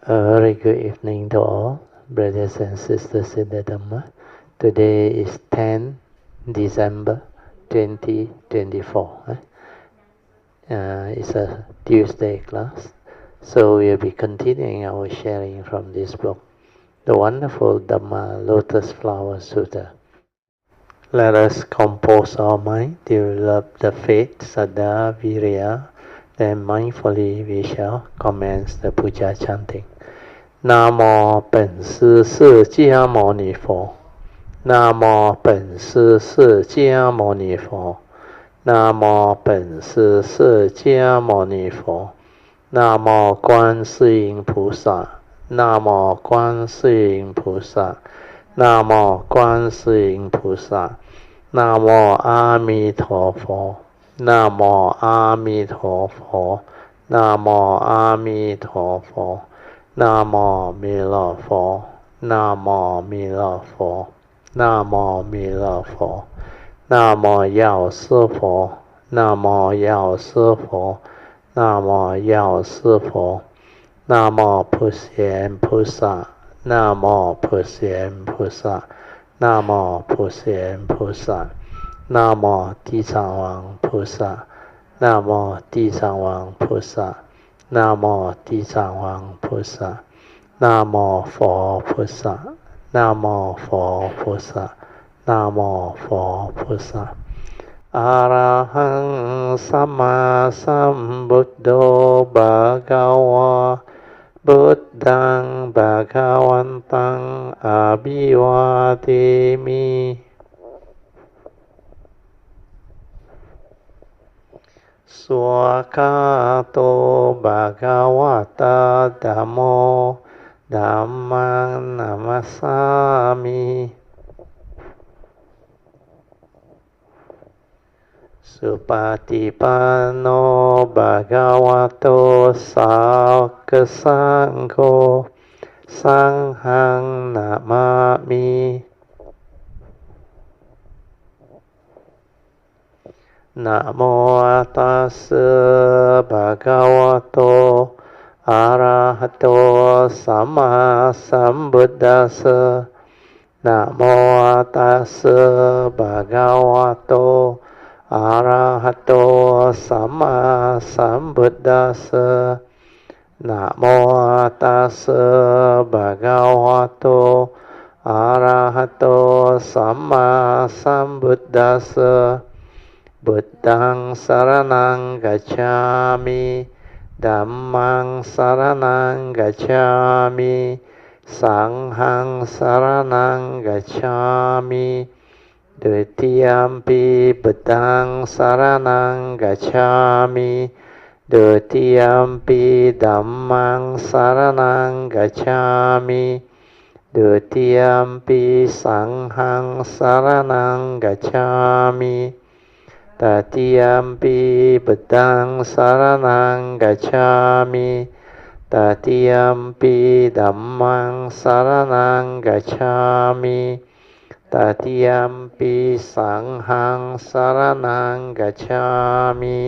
A very good evening to all, brothers and sisters in the Dhamma. Today is 10 December 2024. It's a Tuesday class, so we'll be continuing our sharing from this book, the wonderful Dhamma Lotus Flower Sutra. Let us compose our mind, develop the faith, Saddha, Virya, then mindfully we shall commence the Puja chanting. 南无本师释迦牟尼佛，南无本师释迦牟尼佛，南无本师释迦牟尼佛，南无观世音菩萨，南无观世音菩萨，南无观世音菩萨，南无阿弥陀佛，南无阿弥陀佛，南无阿弥陀佛。南无弥勒佛，南无弥勒佛，南无弥勒佛，南无药师佛，南无药师佛，南无药师佛，南无普贤菩萨，南无普贤菩萨，南无普贤菩萨，南无地藏王菩萨，南无地藏王菩萨。南无地藏王菩萨，南无佛菩萨，南无佛菩萨，南无佛菩萨。อะระหังสัมมาสัมพุทโธภะคะวะพุทธังภะคะวันตังอะภิวาเทมิสวากขาโตภะคะวะตาธัมโมธัมมังนัมมัสสามิสุปฏิปันโนภะคะวะโตสาวกสังโฆสังฆังนะมามินะโมตัสสะภะคะวะโตอะระหะโตสัมมาสัมพุทธัสสะนะโมตัสสะภะคะวะโตอะระหะโตสัมมาสัมพุทธัสสะนะโมตัสสะภะคะวะโตอะระหะโตสัมมาสัมพุทธัสสะบุตตังสรณังกัจฉามิธัมมังสรณังกัจฉามิสังฆังสรณังกัจฉามิดุติยัมปิบุตตังสรณังกัจฉามิดุติยัมปิธัมมังสรณังกัจฉามิดุติยัมปิสังฆังสรณังกัจฉามิตติยัมปิบุตตังสรณังกัจฉามิตติยัมปิธัมมังสรณังกัจฉามิตติยัมปิสังฆังสรณังกัจฉามิ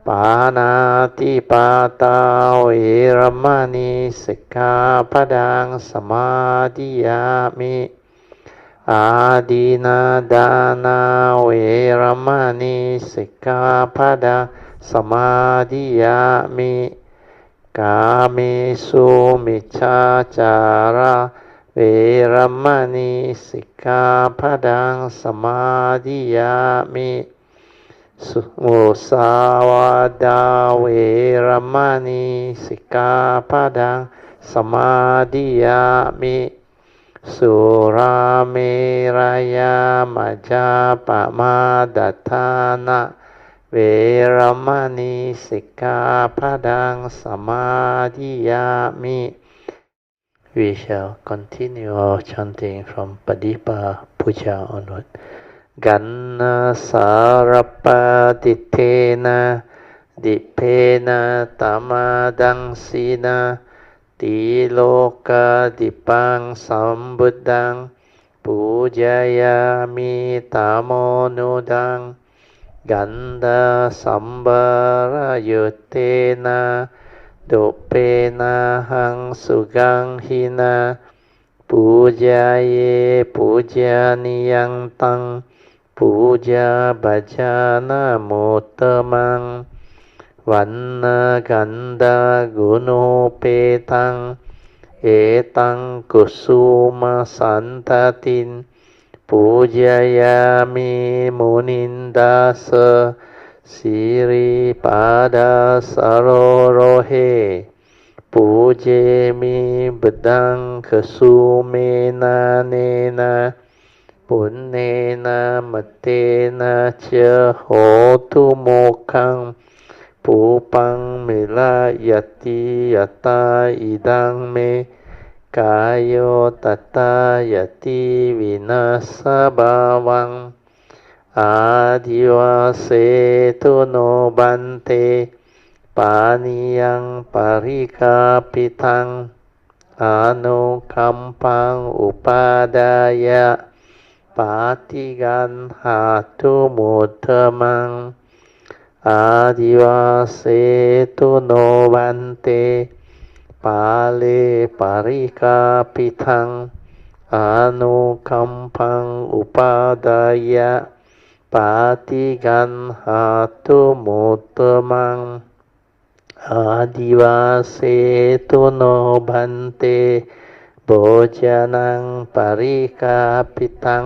ปานาติปาตาเวรมณีสิกขาปดังสมาธิยามิอาดินาดานาเวรมณีสิกขาปดังสมาธิยามิกาเมสุมิจฉาจาระเวรมณีสิกขาปดังสมาธิยามิสุมุสาวาดาเวรมณีสิกขาปดังสมาธิยามิสุราเมรยามัจจาปมาดัฏฐานะเวรมณีสิกขาปดังสมาธิยามิ We shall continue our chanting from Padipa Puja onward. Ganna sarapa titena dipena tamadang sina tiloka dipang sambuddhang pujayami tamonudang ganda sambara yutena ตุเปนะหังสุกังหินาปูจาเยปูจานิยังตังปูจาปัจจานะโมตตมังวันนากันดากุโนเปตังเอตังกุสุมาสันตตินปูจายามิมุนินดาสสิริปาดาสโรโรเฮปูเจมิบดังคสุเมนาเนนะปุณเนนะมะเตนะเชโหตุโมคังปูปังเมลายติยตาอิดังเมกายโยตัตตายติวินาสบาวังอาดิวาเสตุโนบันเตปานิยังปาริกาปิตังอานุคัมปังอุปาดายะปาติกันหาตุมุตตมังอาดิวาเสตุโนบันเตปาเลปาริกาปิทังอานุคัมปังอุปาดายะปาติกันหาตุมุตตมังอาดิวาเสตุโนบันเตโภจานังปาริกาปิตัง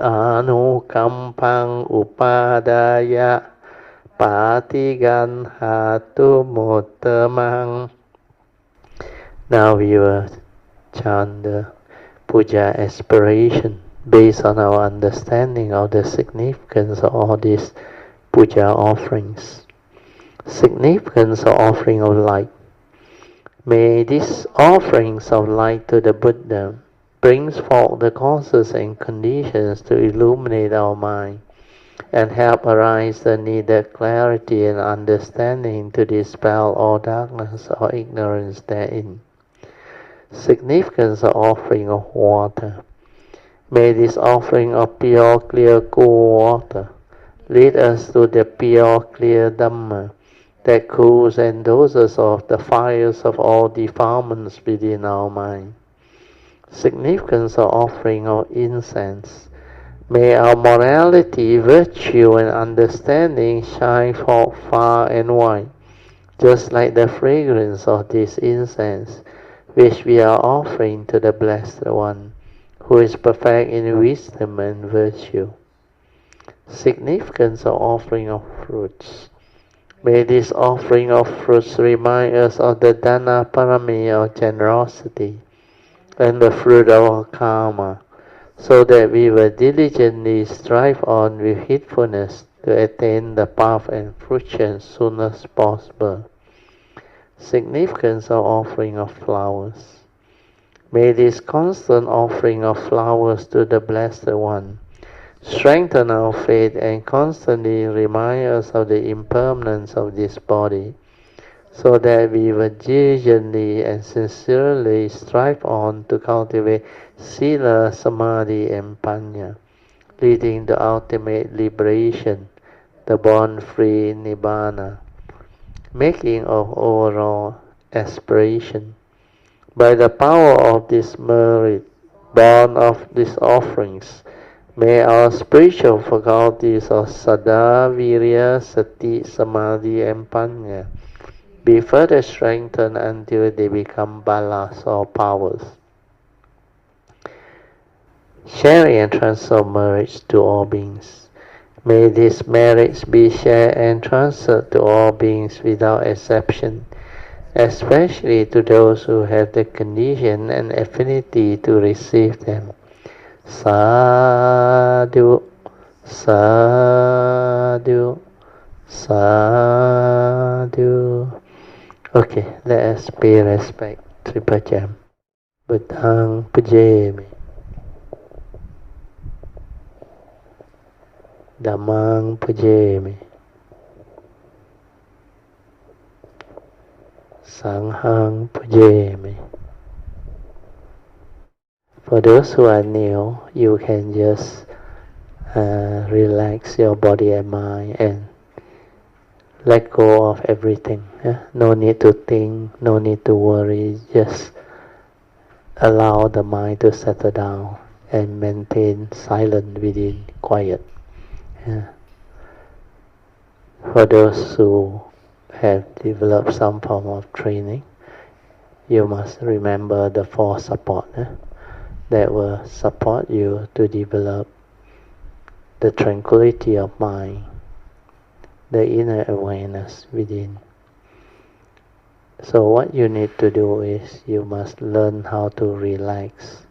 อานุคัมปังอุปาดายะปาติกันหาตุมุตตมัง Now we will chant the Puja aspiration based on our understanding of the significance of all these Puja offerings. Significance of offering of light. May these offerings of light to the Buddha brings forth the causes and conditions to illuminate our mind and help arise the needed clarity and understanding to dispel all darkness or ignorance therein. Significance of offering of water. May this offering of pure, clear, cool water lead us to the pure, clear Dhamma that cools and doses off the fires of all defilements within our mind. Significance of offering of incense. May our morality, virtue, and understanding shine forth far and wide, just like the fragrance of this incense, which we are offering to the Blessed One, who is perfect in wisdom and virtue. Significance of offering of fruits. May this offering of fruits remind us of the Dana Parami of generosity and the fruit of our karma, so that we will diligently strive on with heedfulness to attain the path and fruition soon as possible. Significance of offering of flowers. May this constant offering of flowers to the Blessed One strengthen our faith and constantly remind us of the impermanence of this body, so that we will diligently and sincerely strive on to cultivate Sila, Samadhi, and Panya, leading to ultimate liberation, the born-free Nibbana. Making of overall aspiration. By the power of this merit, born of these offerings, may our spiritual faculties of Saddha, Virya, Sati, Samadhi, and Panya be further strengthened until they become balas or powers. Sharing and transfer merits to all beings. May these merits be shared and transferred to all beings without exception, especially to those who have the condition and affinity to receive them. Sadhu, sadhu, sadhu. Okay, let us pay respect. Triple jam. Buddhang pujemi. Dhammang pujemi. Sanghang pujemi. For those who are new, you can just relax your body and mind and let go of everything. No need to think, no need to worry, just allow the mind to settle down and maintain silence within, quiet. For those who have developed some form of training, you must remember the 4 support that will support you to develop the tranquility of mind, the inner awareness within. So what you need to do is you must learn how to relax.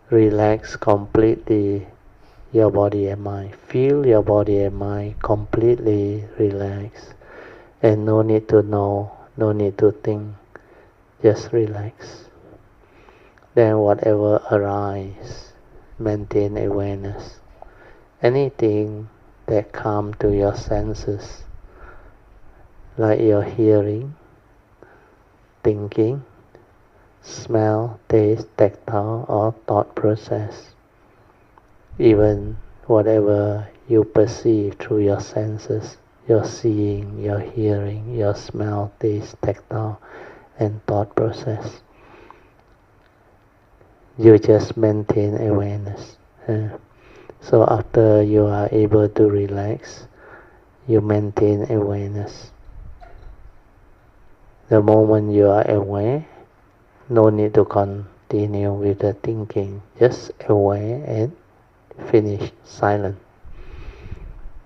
Relax completely your body and mind. Feel your body and mind completely relaxed. And no need to know, no need to think. Just relax. Then whatever arises, maintain awareness. Anything that comes to your senses, like your hearing, thinking, smell, taste, tactile, or thought process. Even whatever you perceive through your senses, your seeing, your hearing, your smell, taste, tactile, and thought process. You just maintain awareness. So after you are able to relax, you maintain awareness. The moment you are aware, no need to continue with the thinking. Just aware and finish, silent.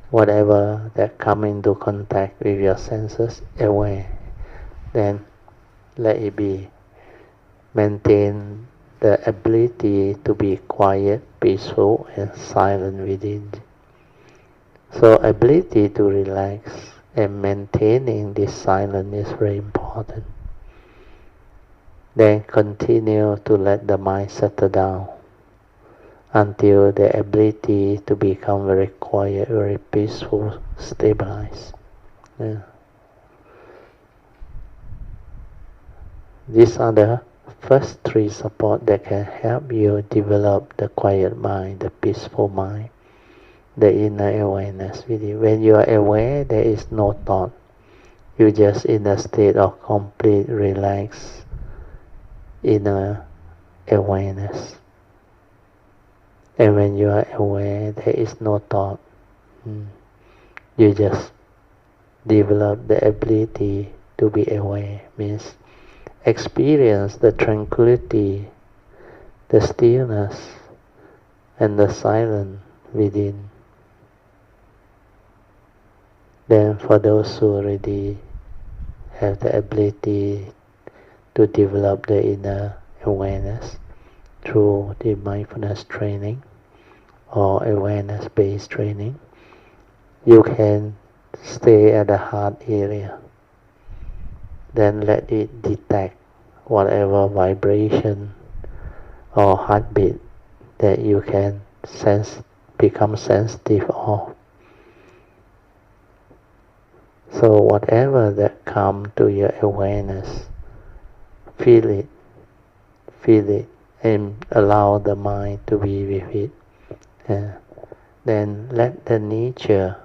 Whatever that come into contact with your senses, aware. Then let it be. Maintain the ability to be quiet, peaceful, and silent within. So ability to relax and maintaining this silence is very important. Then continue to let the mind settle down until the ability to become very quiet, very peaceful, stabilize. These are the first 3 support that can help you develop the quiet mind, the peaceful mind, the inner awareness within. When you are aware, there is no thought. You're just in a state of complete relaxed inner awareness. And when you are aware, there is no thought. You just develop the ability to be aware. Means experience the tranquility, the stillness, and the silence within. Then for those who already have the ability to develop the inner awareness through the mindfulness training or awareness-based training, you can stay at the heart area. Then let it detect whatever vibration or heartbeat that you can sense, become sensitive of. So whatever that comes to your awareness, feel it, and allow the mind to be with it. Then let the nature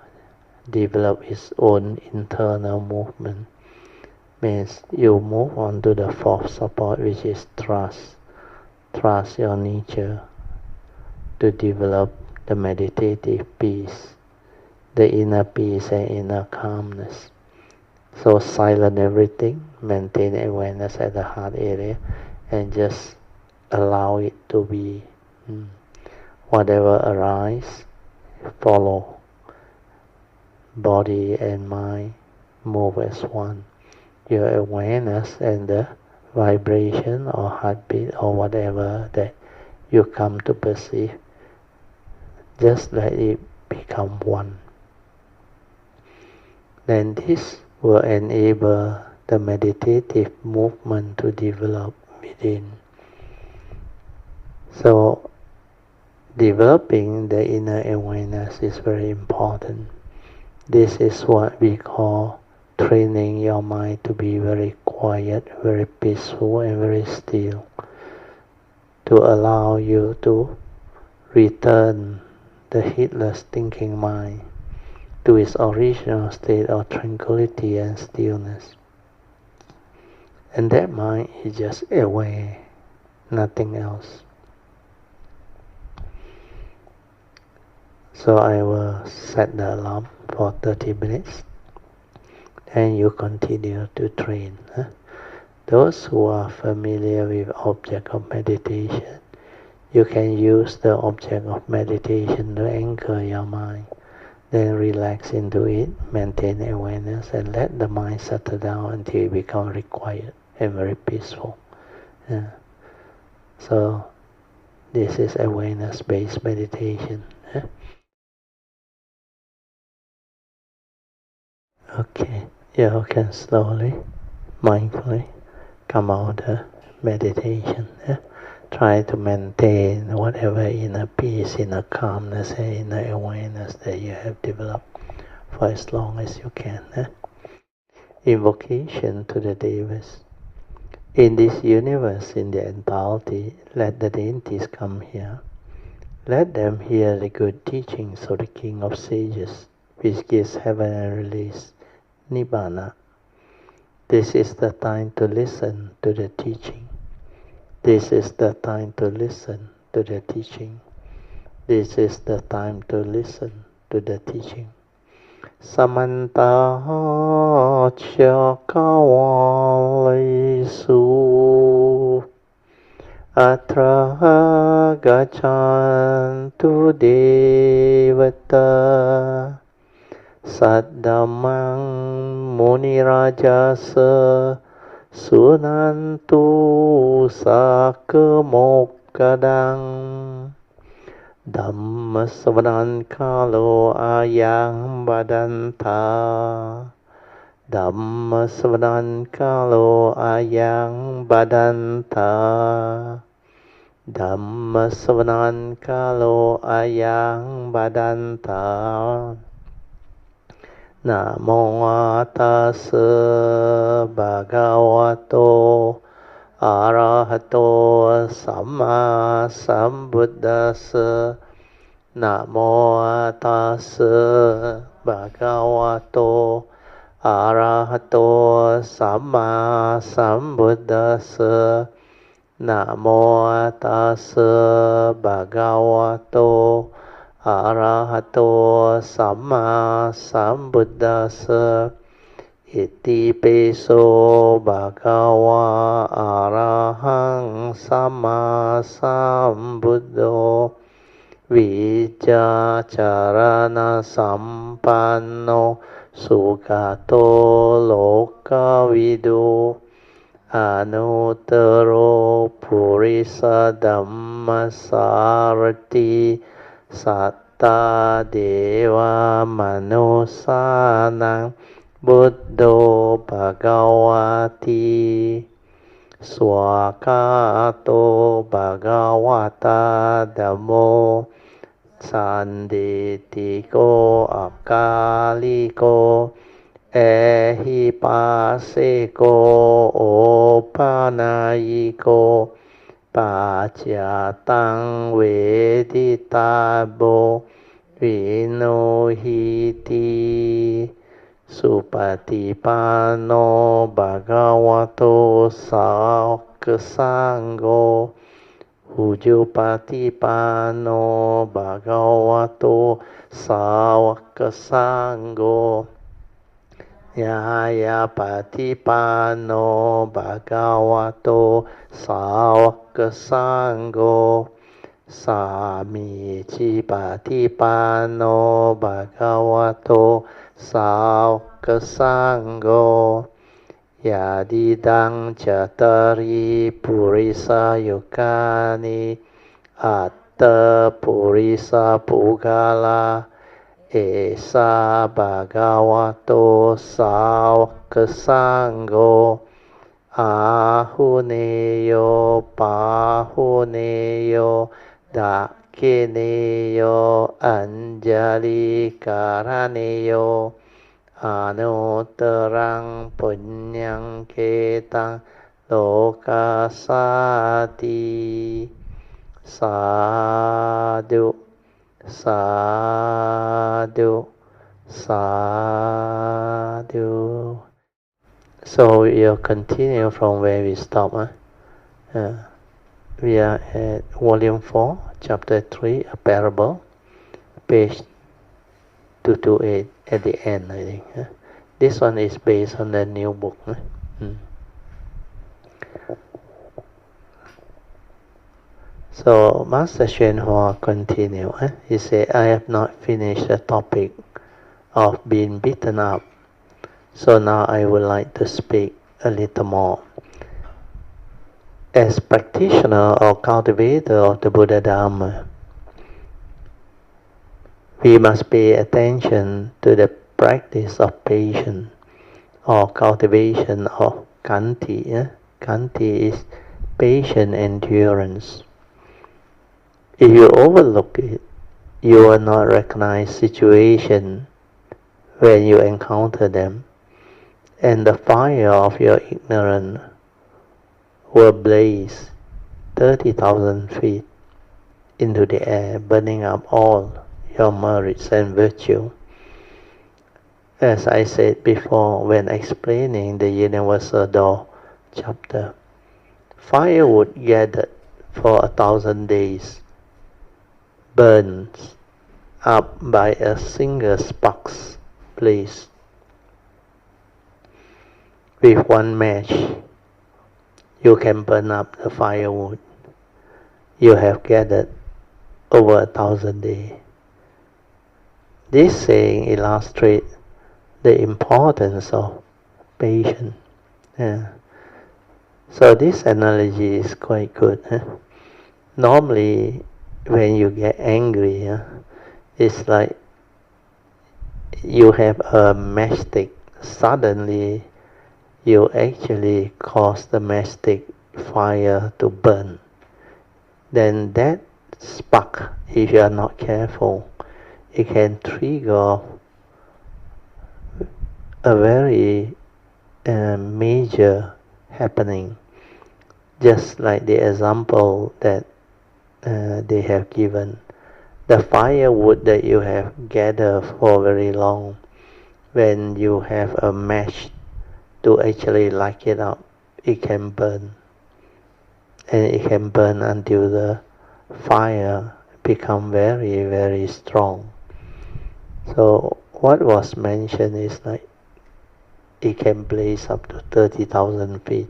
develop its own internal movement. Means you move on to the 4th support, which is trust. Trust your nature to develop the meditative peace, the inner peace and inner calmness. So silence everything, maintain awareness at the heart area, and just allow it to be. Whatever arises, follow. Body and mind move as one. Your awareness and the vibration or heartbeat or whatever that you come to perceive, just let it become one. Then this will enable the meditative movement to develop within. So developing the inner awareness is very important. This is what we call training your mind to be very quiet, very peaceful, and very still, to allow you to return the heedless thinking mind to its original state of tranquility and stillness. And that mind is just aware, nothing else. So I will set the alarm for 30 minutes and you continue to train. Those who are familiar with object of meditation, you can use the object of meditation to anchor your mind. Then relax into it, maintain awareness, and let the mind settle down until it becomes very quiet and very peaceful. So this is awareness-based meditation. Okay, you can slowly, mindfully come out of meditation. Try to maintain whatever inner peace, inner calmness, and inner awareness that you have developed for as long as you can. Invocation to the Devas. In this universe, in the entirety, let the deities come here. Let them hear the good teachings of the King of Sages, which gives heaven and release, Nibbana. This is the time to listen to the teaching. This is the time to listen to the teaching. This is the time to listen to the teaching. Samanta Chakawalisu Atra Gachantu Devata Saddamang Munirajasa Sunantu Sakamokadang Dhamma Savanan Kalo Ayang Badanta Dhamma Savanan Kalo Ayang Badanta Dhamma Savanan Kalo Ayang Badanta Namo Tassa Bhagavato Arahato Samma Sambuddhassa. Namo Tassa Bhagavato Arahato Samma Sambuddhassa. Namo Tassa Bhagavato Arahato Samma Sambuddhassa. Iti peso bhagava arahang samma sambuddho Vijacarana sampanno sugato lokavidu Anuttaro purisa dhammasarati satta deva manusanang Buddho Bhagavati Swakato Bhagavata Dhammo Sanditiko Akaliko Ehipaseko Opanayiko Pacatang Veditabo Vinohiti Supatipano Bhagavato Sangho Ujupatipano Bhagavato Sangho Nyayapatipano Bhagavato Sangho Samicipatipano Bhagavato Sangho Yadidang Chatari Purisa Yukani Atta Purisa Pugala Esa Bhagavato Sangho Ahuneyo Pahuneyo Dakineyo Anjali Karaneyo Anuttarang Punyang Ketang Lokasati Sadhu Sadhu Sadhu. So we'll continue from where we stop. We are at volume 4, chapter 3, a parable, page 228 at the end, I think. This one is based on the new book. So Master Hsuan Hua continued. He said, I have not finished the topic of being beaten up. So now I would like to speak a little more. As practitioner or cultivator of the Buddha Dharma, we must pay attention to the practice of patience or cultivation of kanti. Kanti is patient endurance. If you overlook it, you will not recognize situations when you encounter them, and the fire of your ignorance will blaze 30,000 feet into the air, burning up all your merits and virtue. As I said before when explaining the Universal Door chapter, firewood gathered for 1,000 days burns up by a single spark's blaze. With one match, you can burn up the firewood you have gathered over 1,000 days. This saying illustrates the importance of patience. So this analogy is quite good. Normally, when you get angry, it's like you have a matchstick. Suddenly, you actually cause the matchstick fire to burn. Then that spark, if you are not careful, it can trigger a very major happening. Just like the example that they have given. The firewood that you have gathered for very long, when you have a match to actually light it up, it can burn. And it can burn until the fire become very, very strong. So what was mentioned is like it can blaze up to 30,000 feet.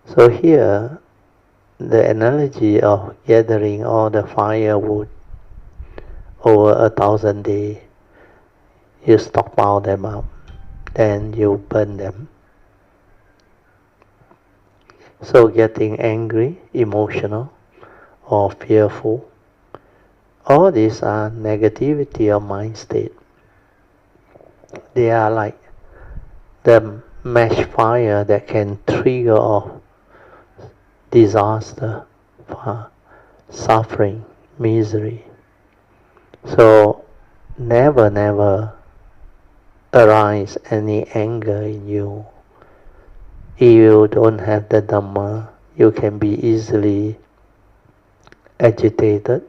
So here, the analogy of gathering all the firewood over 1,000 days, you stockpile them up, then you burn them. So getting angry, emotional, or fearful, all these are negativity of mind state. They are like the match fire that can trigger off disaster, suffering, misery. So never arise any anger in you. If you don't have the Dhamma, you can be easily agitated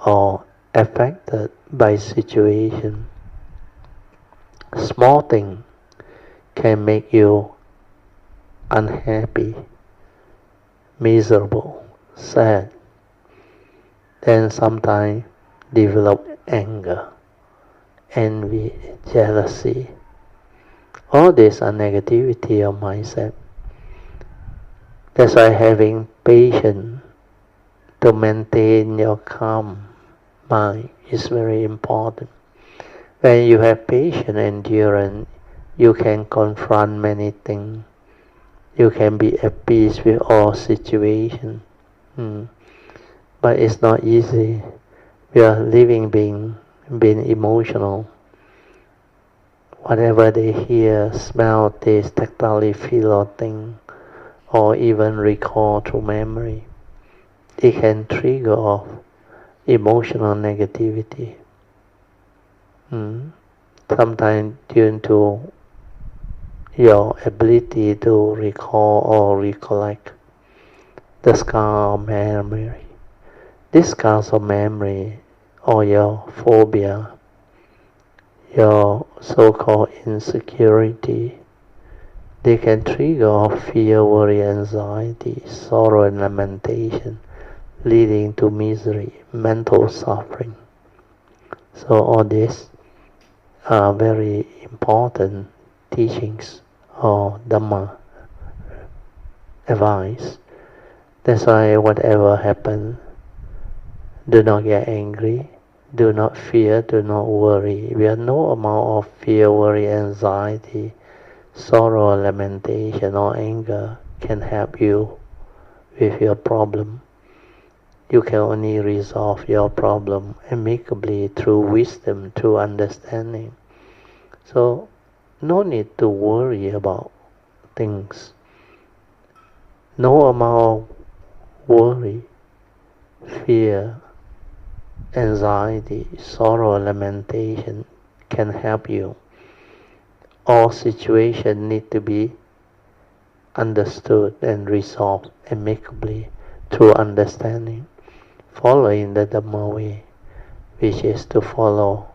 or affected by situation. Small thing can make you unhappy, miserable, sad. Then sometimes develop anger, envy, jealousy. All these are negativity of mindset. That's why having patience to maintain your calm mind is very important. When you have patience and endurance, you can confront many things. You can be at peace with all situations. But it's not easy. We are living being emotional. Whatever they hear, smell, taste, tactile, feel or think, or even recall through memory, it can trigger off emotional negativity. Sometimes due to your ability to recall or recollect the scar of memory. These scars of memory or your phobia, your so-called insecurity, they can trigger off fear, worry, anxiety, sorrow and lamentation, leading to misery, mental suffering. So all these are very important teachings or Dhamma advice. That's why whatever happens, do not get angry, do not fear, do not worry. We have no amount of fear, worry, anxiety, sorrow, lamentation or anger can help you with your problem. You can only resolve your problem amicably through wisdom, through understanding. So no need to worry about things. No amount of worry, fear, anxiety, sorrow, lamentation can help you. All situations need to be understood and resolved amicably through understanding, following the Dhamma way, which is to follow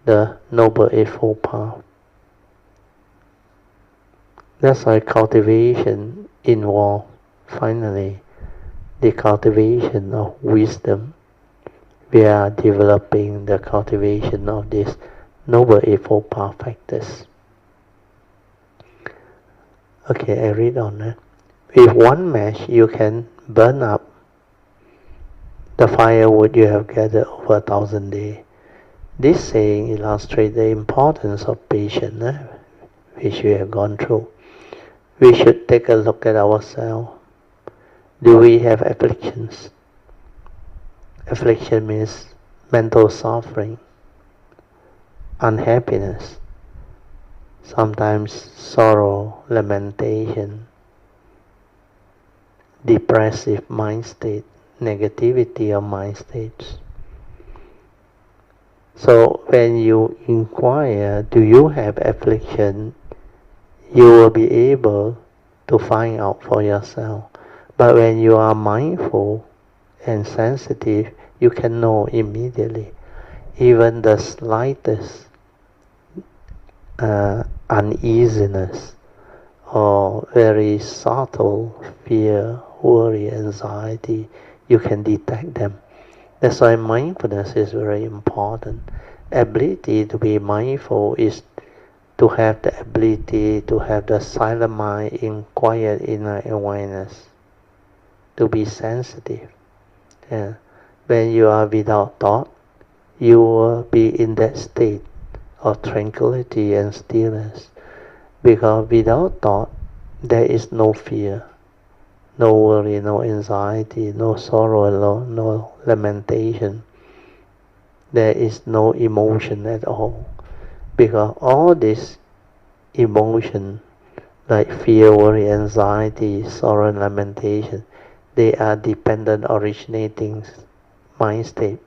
the Noble Eightfold Path. That's why cultivation involves, finally, the cultivation of wisdom. We are developing the cultivation of this Noble Eightfold Path factors. Okay, I read on. With one match, you can burn up the firewood you have gathered over 1,000 days. This saying illustrates the importance of patience, which we have gone through. We should take a look at ourselves. Do we have afflictions? Affliction means mental suffering, unhappiness, sometimes sorrow, lamentation, depressive mind state, negativity of mind states. So when you inquire, do you have affliction, you will be able to find out for yourself. But when you are mindful and sensitive, you can know immediately. Even the slightest uneasiness or very subtle fear, worry, anxiety, you can detect them. That's why mindfulness is very important. Ability to be mindful is to have the ability to have the silent mind in quiet inner awareness, to be sensitive. Yeah. When you are without thought, you will be in that state of tranquility and stillness. Because without thought, there is no fear, no worry, no anxiety, no sorrow, no lamentation. There is no emotion at all. Because all this emotion, like fear, worry, anxiety, sorrow, and lamentation, they are dependent originating mind state.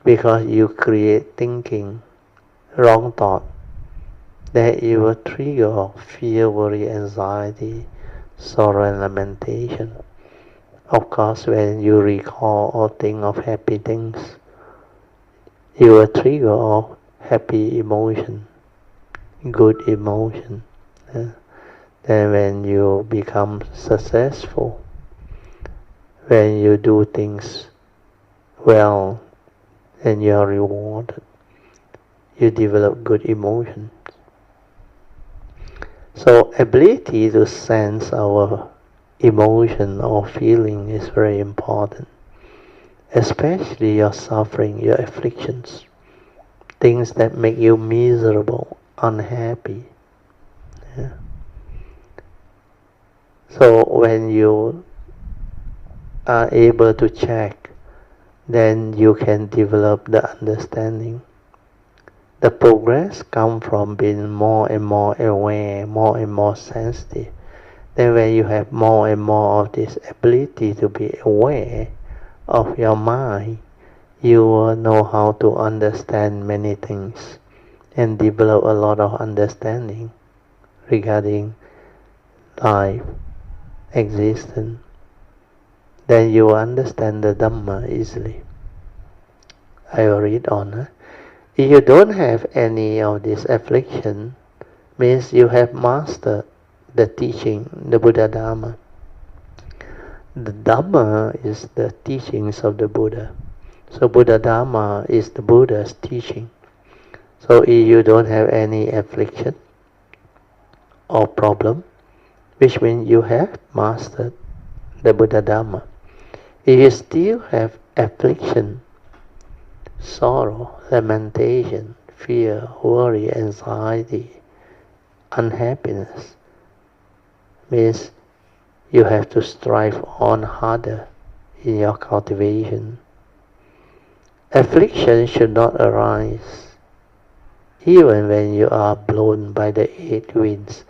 Because you create thinking, wrong thought, that it will trigger fear, worry, anxiety, sorrow and lamentation. Of course, when you recall or think of happy things, it will trigger off happy emotion, good emotion. Then when you become successful, when you do things well and you are rewarded, you develop good emotions. So ability to sense our emotion or feeling is very important, especially your suffering, your afflictions, things that make you miserable, unhappy. Yeah. So when you are able to check, then you can develop the understanding. The progress comes from being more and more aware, more and more sensitive. Then when you have more and more of this ability to be aware of your mind, you will know how to understand many things and develop a lot of understanding regarding life, existence. Then you will understand the Dhamma easily. I will read on. If you don't have any of this affliction, means you have mastered the teaching, the Buddha Dharma. The Dhamma is the teachings of the Buddha. So Buddha Dharma is the Buddha's teaching. So if you don't have any affliction or problem, which means you have mastered the Buddha Dharma. If you still have affliction, sorrow, lamentation, fear, worry, anxiety, unhappiness, means you have to strive on harder in your cultivation. Affliction should not arise even when you are blown by the 8 winds.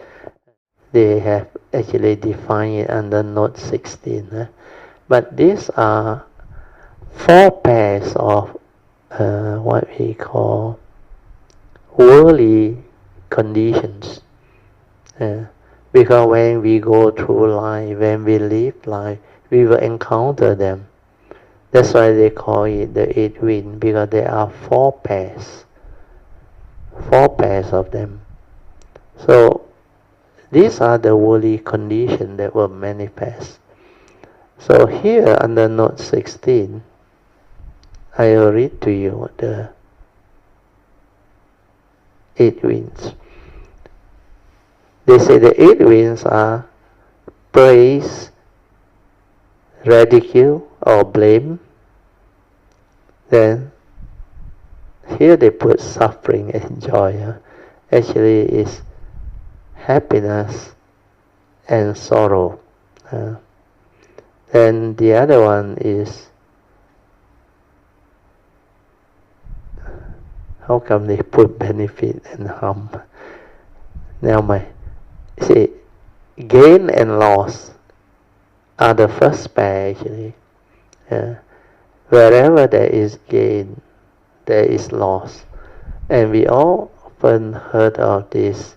They have actually defined it under note 16. But these are 4 pairs of what we call worldly conditions. Because when we go through life, when we live life, we will encounter them. That's why they call it the 8 winds, because there are 4 pairs. 4 pairs of them. So these are the worldly conditions that will manifest. So here under note 16, I will read to you the 8 winds. They say the 8 winds are praise, ridicule or blame. Then here they put suffering and joy. Actually is happiness and sorrow. Then the other one is, how come they put benefit and harm? Now see, gain and loss are the first pair actually. Wherever there is gain, there is loss. And we all often heard of this,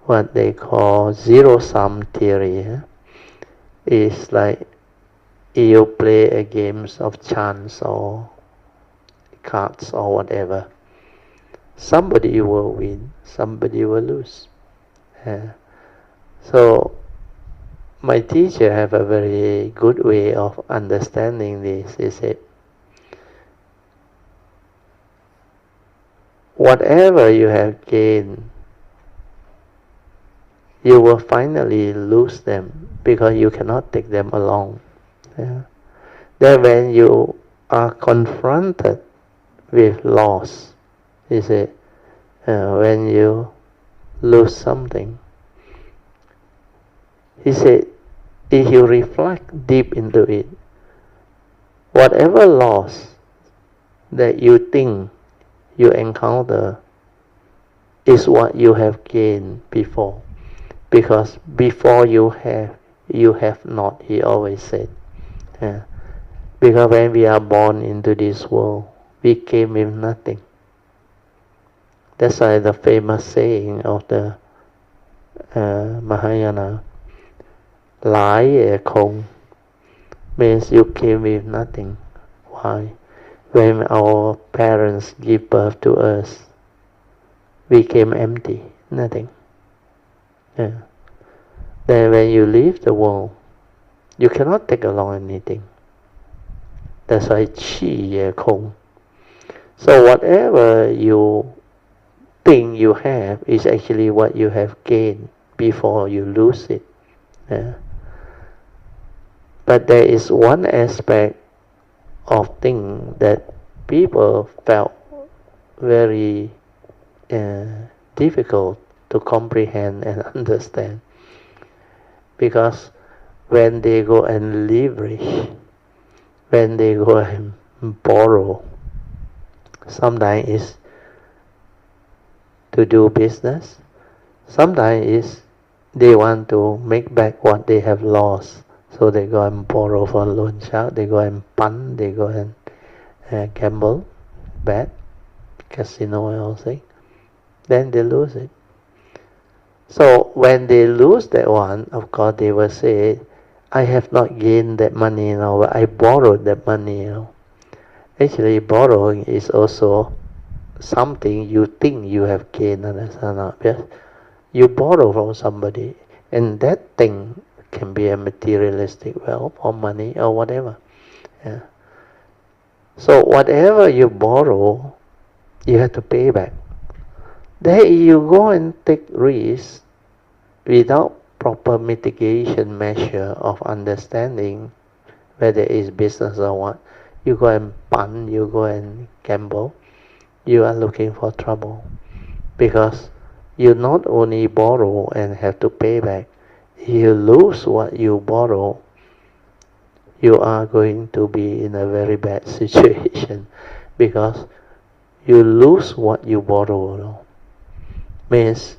what they call zero-sum theory. It's like you play a games of chance or cards or whatever. Somebody will win, somebody will lose. So my teacher have a very good way of understanding this. He said, whatever you have gained, you will finally lose them because you cannot take them along. Then when you are confronted with loss, he said, when you lose something, he said, if you reflect deep into it, whatever loss that you think you encounter is what you have gained before. Because before you have not, he always said. Because when we are born into this world, we came with nothing. That's why the famous saying of the Mahayana, Lai Kong, means you came with nothing. Why? When our parents give birth to us, we came empty, nothing. Then when you leave the world, you cannot take along anything. That's why Qi Kong. So whatever you think you have is actually what you have gained before you lose it. But there is one aspect of thing that people felt very difficult to comprehend and understand, because when they go and leverage, when they go and borrow, sometimes it's to do business, sometimes it's they want to make back what they have lost. So they go and borrow for loan shark, they go and punt, they go and gamble, bet, casino and all things. Then they lose it. So when they lose that one, of course they will say, I have not gained that money, but I borrowed that money. Actually, borrowing is also something you think you have gained, understand? Yes? You borrow from somebody, and that thing can be a materialistic wealth or money or whatever. Yeah. So whatever you borrow, you have to pay back. Then you go and take risks without proper mitigation measure of understanding whether it's business or what. You go and punt, you go and gamble, you are looking for trouble. Because you not only borrow and have to pay back, if you lose what you borrow, you are going to be in a very bad situation. Because you lose what you borrow, means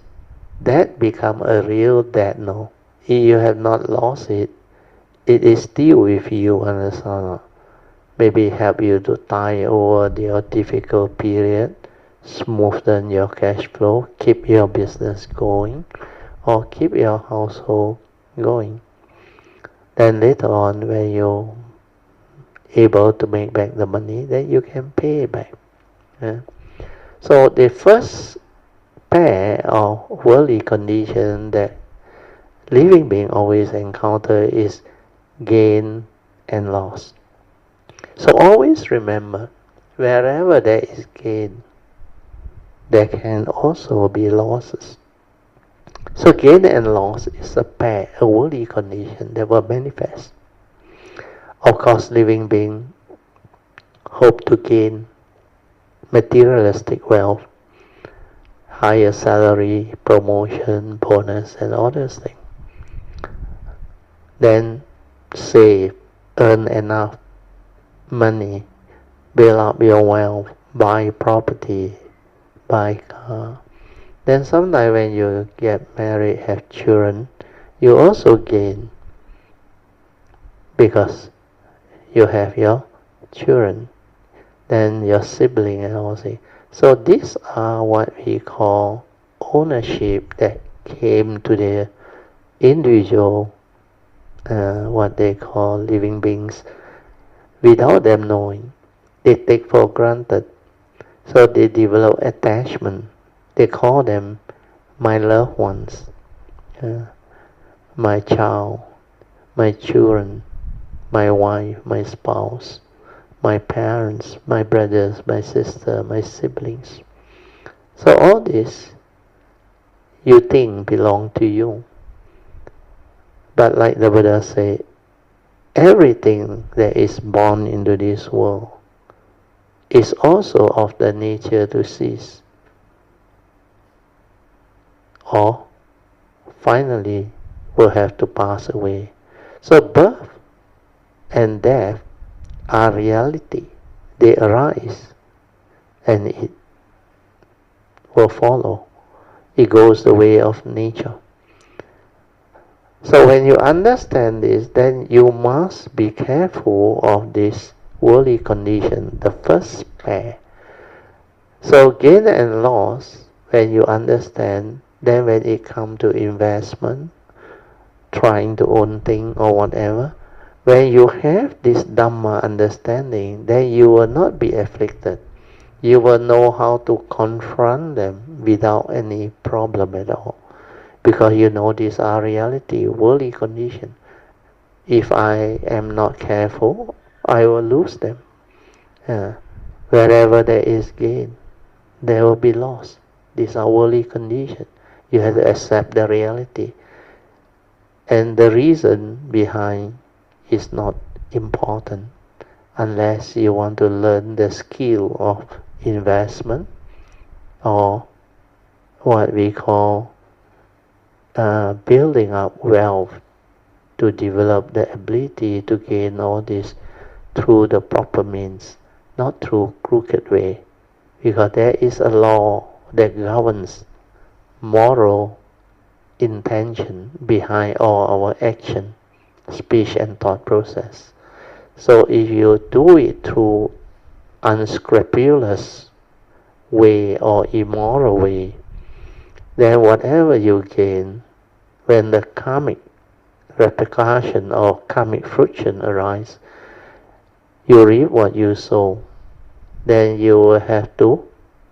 that become a real debt, no? If you have not lost it, it is still with you, understand? Maybe help you to tide over your difficult period, smoothen your cash flow, keep your business going, or keep your household going. Then later on, when you're able to make back the money, then you can pay it back. Yeah? So the first pair of worldly conditions that living being always encounter is gain and loss. So always remember, wherever there is gain, there can also be losses. So gain and loss is a pair, a worldly condition that will manifest. Of course, living being hope to gain materialistic wealth, higher salary, promotion, bonus, and all those things. Then save, earn enough money, build up your wealth, buy property, buy car. Then sometime when you get married, have children, you also gain because you have your children, then your sibling and all that. So these are what we call ownership that came to the individual, what they call living beings, without them knowing. They take for granted. So they develop attachment. They call them my loved ones, my child, my children, my wife, my spouse, my parents, my brothers, my sister, my siblings. So all this you think belong to you. But like the Buddha said, everything that is born into this world is also of the nature to cease, or finally will have to pass away. So birth and death are reality. They arise and it will follow. It goes the way of nature. So when you understand this, then you must be careful of this worldly condition, the first pair. So gain and loss, when you understand, then when it comes to investment, trying to own things or whatever, when you have this Dhamma understanding, then you will not be afflicted. You will know how to confront them without any problem at all. Because you know these are reality, worldly condition. If I am not careful, I will lose them. Wherever there is gain, there will be loss. These are worldly conditions. You have to accept the reality. And the reason behind is not important unless you want to learn the skill of investment or what we call building up wealth to develop the ability to gain all this through the proper means, not through crooked way, because there is a law that governs moral intention behind all our action, speech and thought process. So if you do it through unscrupulous way or immoral way, then whatever you gain, when the karmic repercussion or karmic fruition arise, you reap what you sow. then you will have to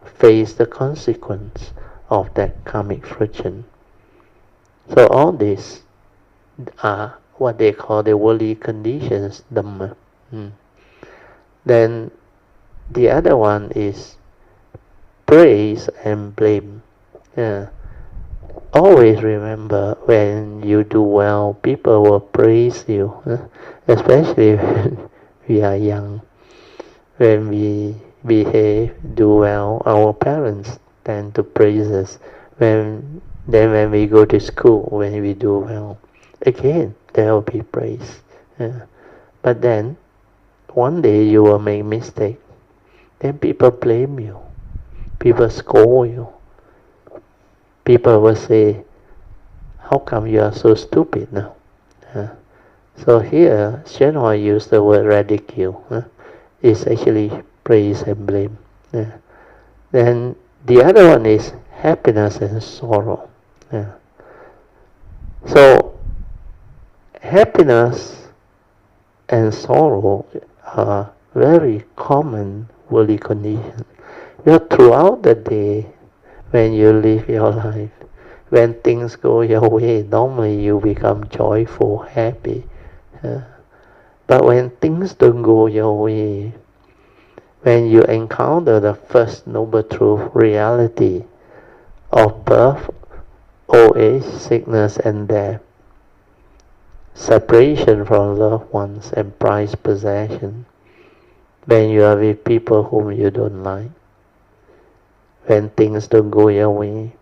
face the consequence of that karmic friction. So all these are what they call the worldly conditions, Dhamma. Then the other one is praise and blame. Always remember, when you do well, people will praise you, especially when we are young. When we behave, do well, our parents tend to praise us. When we go to school, when we do well, again there will be praise. But then one day you will make mistake, then people blame you, people scold you, people will say, how come you are so stupid now? So here Hsuan used the word ridicule. It's actually praise and blame. Then the other one is happiness and sorrow. So happiness and sorrow are very common worldly conditions. Throughout the day, when you live your life, when things go your way, normally you become joyful, happy. But when things don't go your way, when you encounter the first noble truth, reality of birth, old age, sickness and death, separation from loved ones and prized possession, when you are with people whom you don't like, when things don't go your way,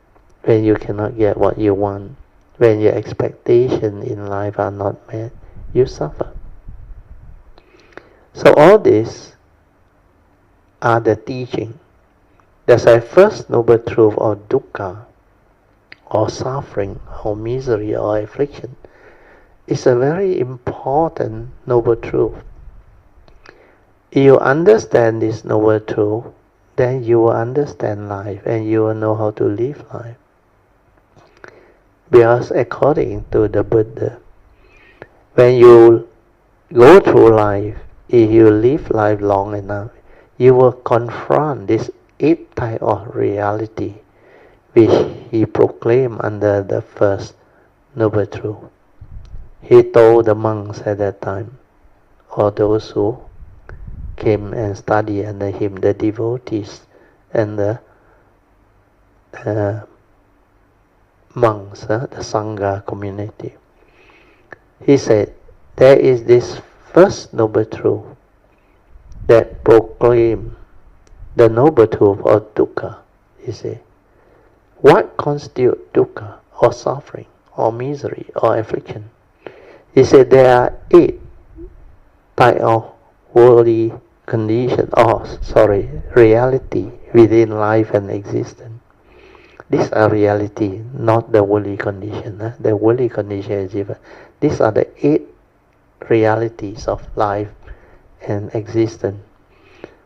when you cannot get what you want, when your expectations in life are not met, you suffer. So all these are the teaching. That's why first noble truth of dukkha, or suffering, or misery, or affliction, is a very important noble truth. If you understand this noble truth, then you will understand life and you will know how to live life. Because according to the Buddha, when you go through life, if you live life long enough, you will confront this 8 type of reality which he proclaimed under the first noble truth. He told the monks at that time, or those who came and studied under him, the devotees and the monks, the Sangha community. He said, there is this first noble truth that proclaims the noble truth of dukkha. He said, what constitutes dukkha, or suffering, or misery, or affliction? He said there are 8 types of worldly condition, reality within life and existence. These are reality, not the worldly condition. The worldly condition is different. These are the 8 realities of life and existence.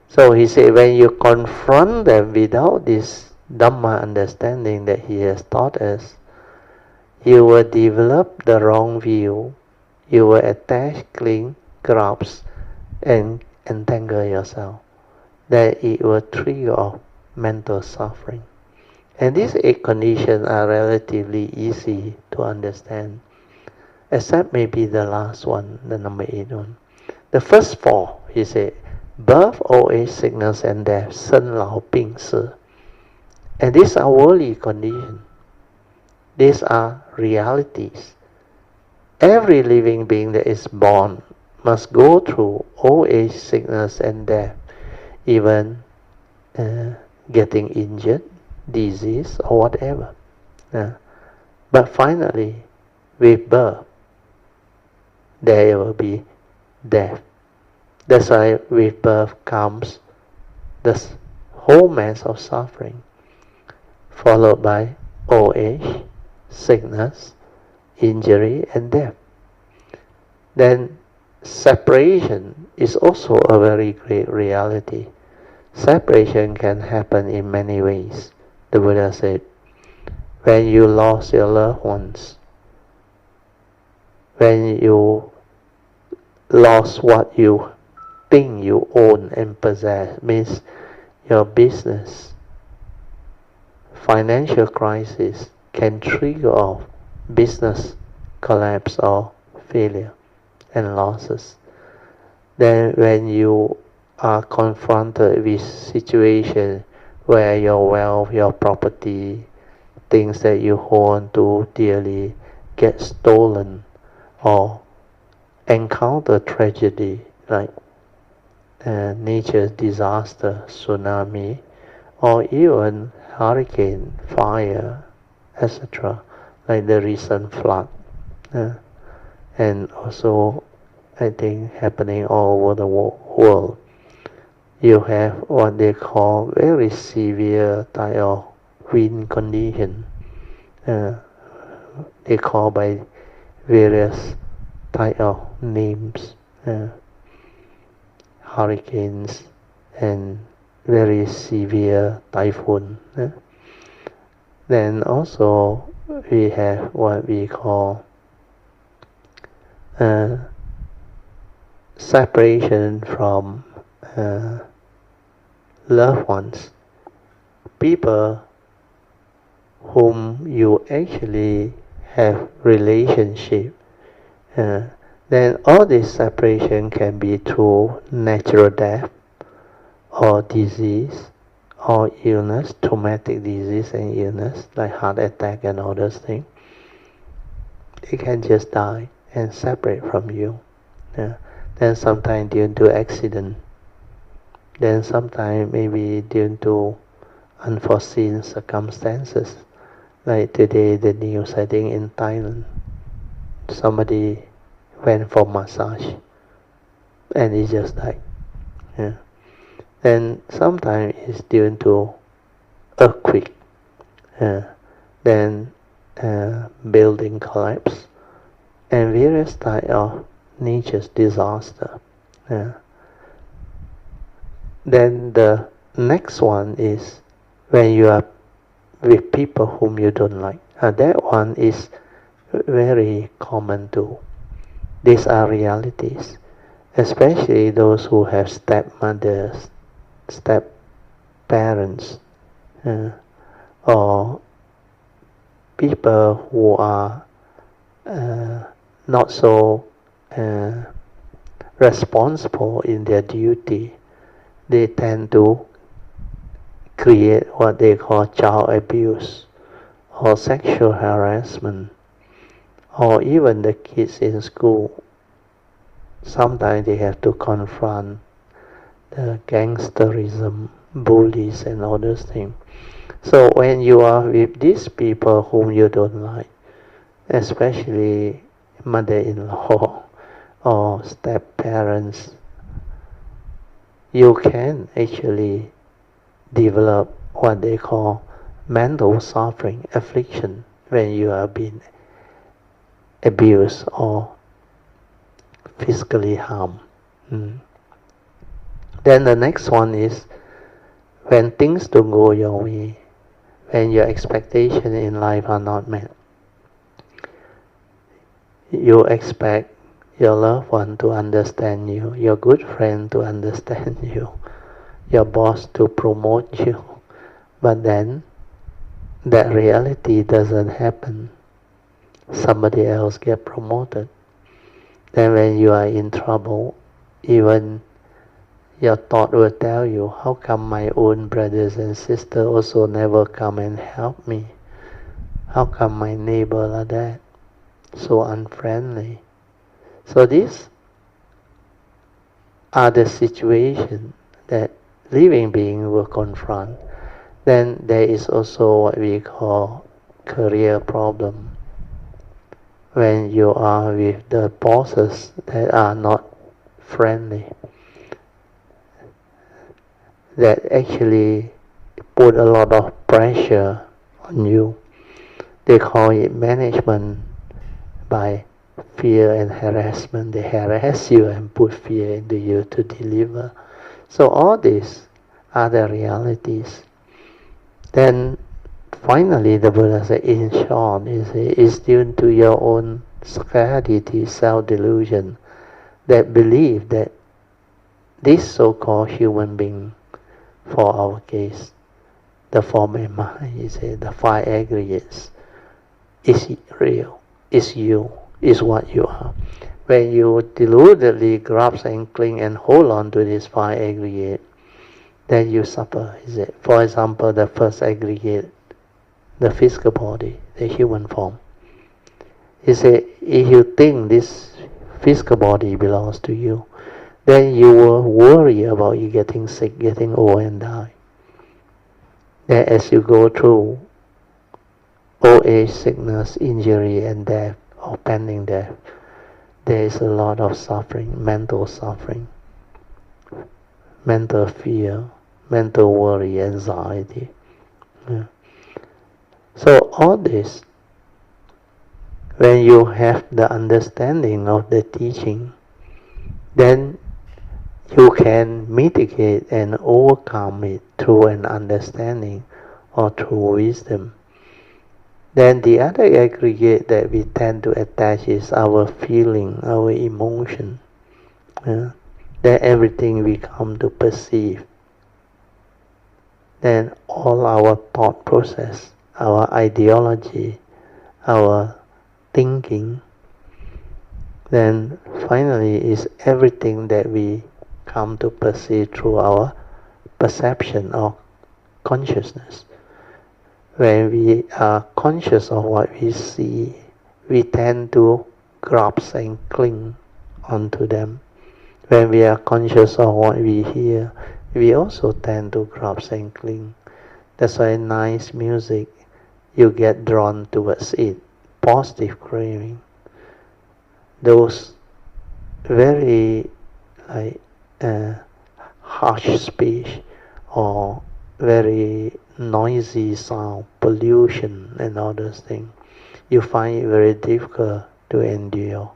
So he said, when you confront them without this Dhamma understanding that he has taught us, you will develop the wrong view. You will attach, cling, grasp, and entangle yourself. That it will trigger mental suffering. And these 8 conditions are relatively easy to understand, except maybe the last one, the number 8 one. The first 4, he said, birth, old age, sickness and death, 生老病死. And these are worldly conditions. These are realities. Every living being that is born must go through old age, sickness and death, even getting injured, disease or whatever. But finally, with birth, there will be death. That's why with birth comes the whole mass of suffering, followed by old age, sickness, injury and death. Then separation is also a very great reality. Separation can happen in many ways. The Buddha said, when you lost your loved ones, when you lost what you thing you own and possess, means your business, financial crisis can trigger off business collapse or failure and losses. Then when you are confronted with situations where your wealth, your property, things that you hold on to dearly get stolen or encounter tragedy like nature's disaster, tsunami, or even hurricane, fire, etc., like the recent flood, and also I think happening all over the world. You have what they call very severe type of wind condition. They call by various type of names, hurricanes and very severe typhoon. Then also we have what we call separation from loved ones, people whom you actually have relationship. Then all this separation can be through natural death or disease or illness, traumatic disease and illness like heart attack and all those things. They can just die and separate from you. Then sometimes due to accident. Then sometimes maybe due to unforeseen circumstances. Like today the news I think in Thailand, somebody went for massage and he just died. Then sometimes it's due to earthquake, then building collapse, and various type of nature's disaster. Then the next one is when you are with people whom you don't like. That one is very common too. These are realities, especially those who have stepmothers, step-parents, or people who are not so responsible in their duty. They tend to create what they call child abuse or sexual harassment, or even the kids in school. Sometimes they have to confront the gangsterism, bullies and all those things. So when you are with these people whom you don't like, especially mother-in-law or step-parents, you can actually develop what they call mental suffering, affliction, when you are being abused or physically harmed. Then the next one is when things don't go your way, when your expectations in life are not met. You expect your loved one to understand you, your good friend to understand you, your boss to promote you, but then that reality doesn't happen. Somebody else get promoted. Then when you are in trouble, even your thought will tell you, how come my own brothers and sisters also never come and help me? How come my neighbor like that? So unfriendly. So these are the situations that living beings will confront. Then there is also what we call career problem. When you are with the bosses that are not friendly, that actually put a lot of pressure on you. They call it management by fear and harassment. They harass you and put fear into you to deliver. So all these are the realities. Then finally the Buddha said, in short, it's due to your own scarcity, self-delusion, that belief that this so-called human being, for our case, the form and mind, you say, the five aggregates, is real, is you, is what you are. When you deludedly grasp and cling and hold on to this five aggregate, then you suffer, is it? For example, the first aggregate, the physical body, the human form. He said, if you think this physical body belongs to you, then you will worry about you getting sick, getting old and die. Then as you go through old age, sickness, injury and death, or pending death, there is a lot of suffering, mental fear, mental worry, anxiety. Yeah. So all this, when you have the understanding of the teaching, then you can mitigate and overcome it through an understanding or through wisdom. Then the other aggregate that we tend to attach is our feeling, our emotion. Then everything we come to perceive. Then all our thought process, our ideology, our thinking, then finally is everything that we come to perceive through our perception or consciousness. When we are conscious of what we see, we tend to grasp and cling onto them. When we are conscious of what we hear, we also tend to grasp and cling. That's why nice music, you get drawn towards it, positive craving. Those very harsh speech or very noisy sound, pollution and all those things, you find it very difficult to endure.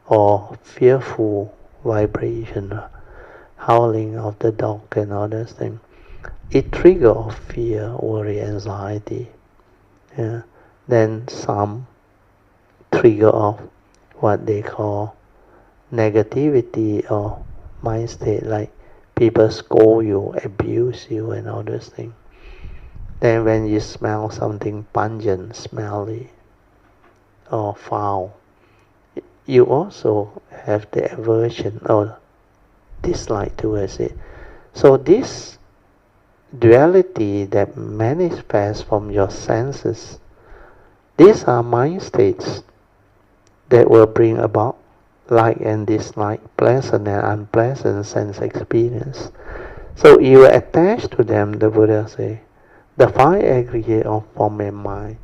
Or fearful vibration, howling of the dog and all those things. It triggers fear, worry, anxiety. Yeah. Then some trigger of what they call negativity or mind state, like people scold you, abuse you and all those things. Then when you smell something pungent, smelly or foul, you also have the aversion or dislike towards it. So this duality that manifests from your senses, these are mind states that will bring about like and dislike, pleasant and unpleasant sense experience. So you attach to them, the Buddha say, the five aggregate of form and mind.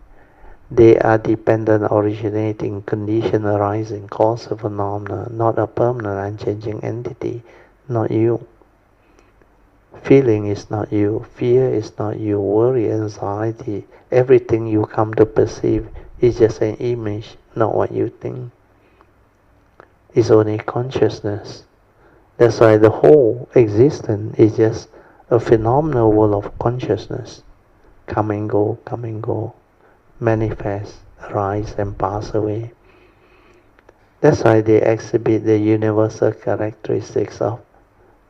They are dependent, originating, condition, arising, cause of phenomena, not a permanent, unchanging entity, not you. Feeling is not you, fear is not you, worry, anxiety, everything you come to perceive is just an image, not what you think. It's only consciousness. That's why the whole existence is just a phenomenal world of consciousness. Come and go, manifest, arise and pass away. That's why they exhibit the universal characteristics of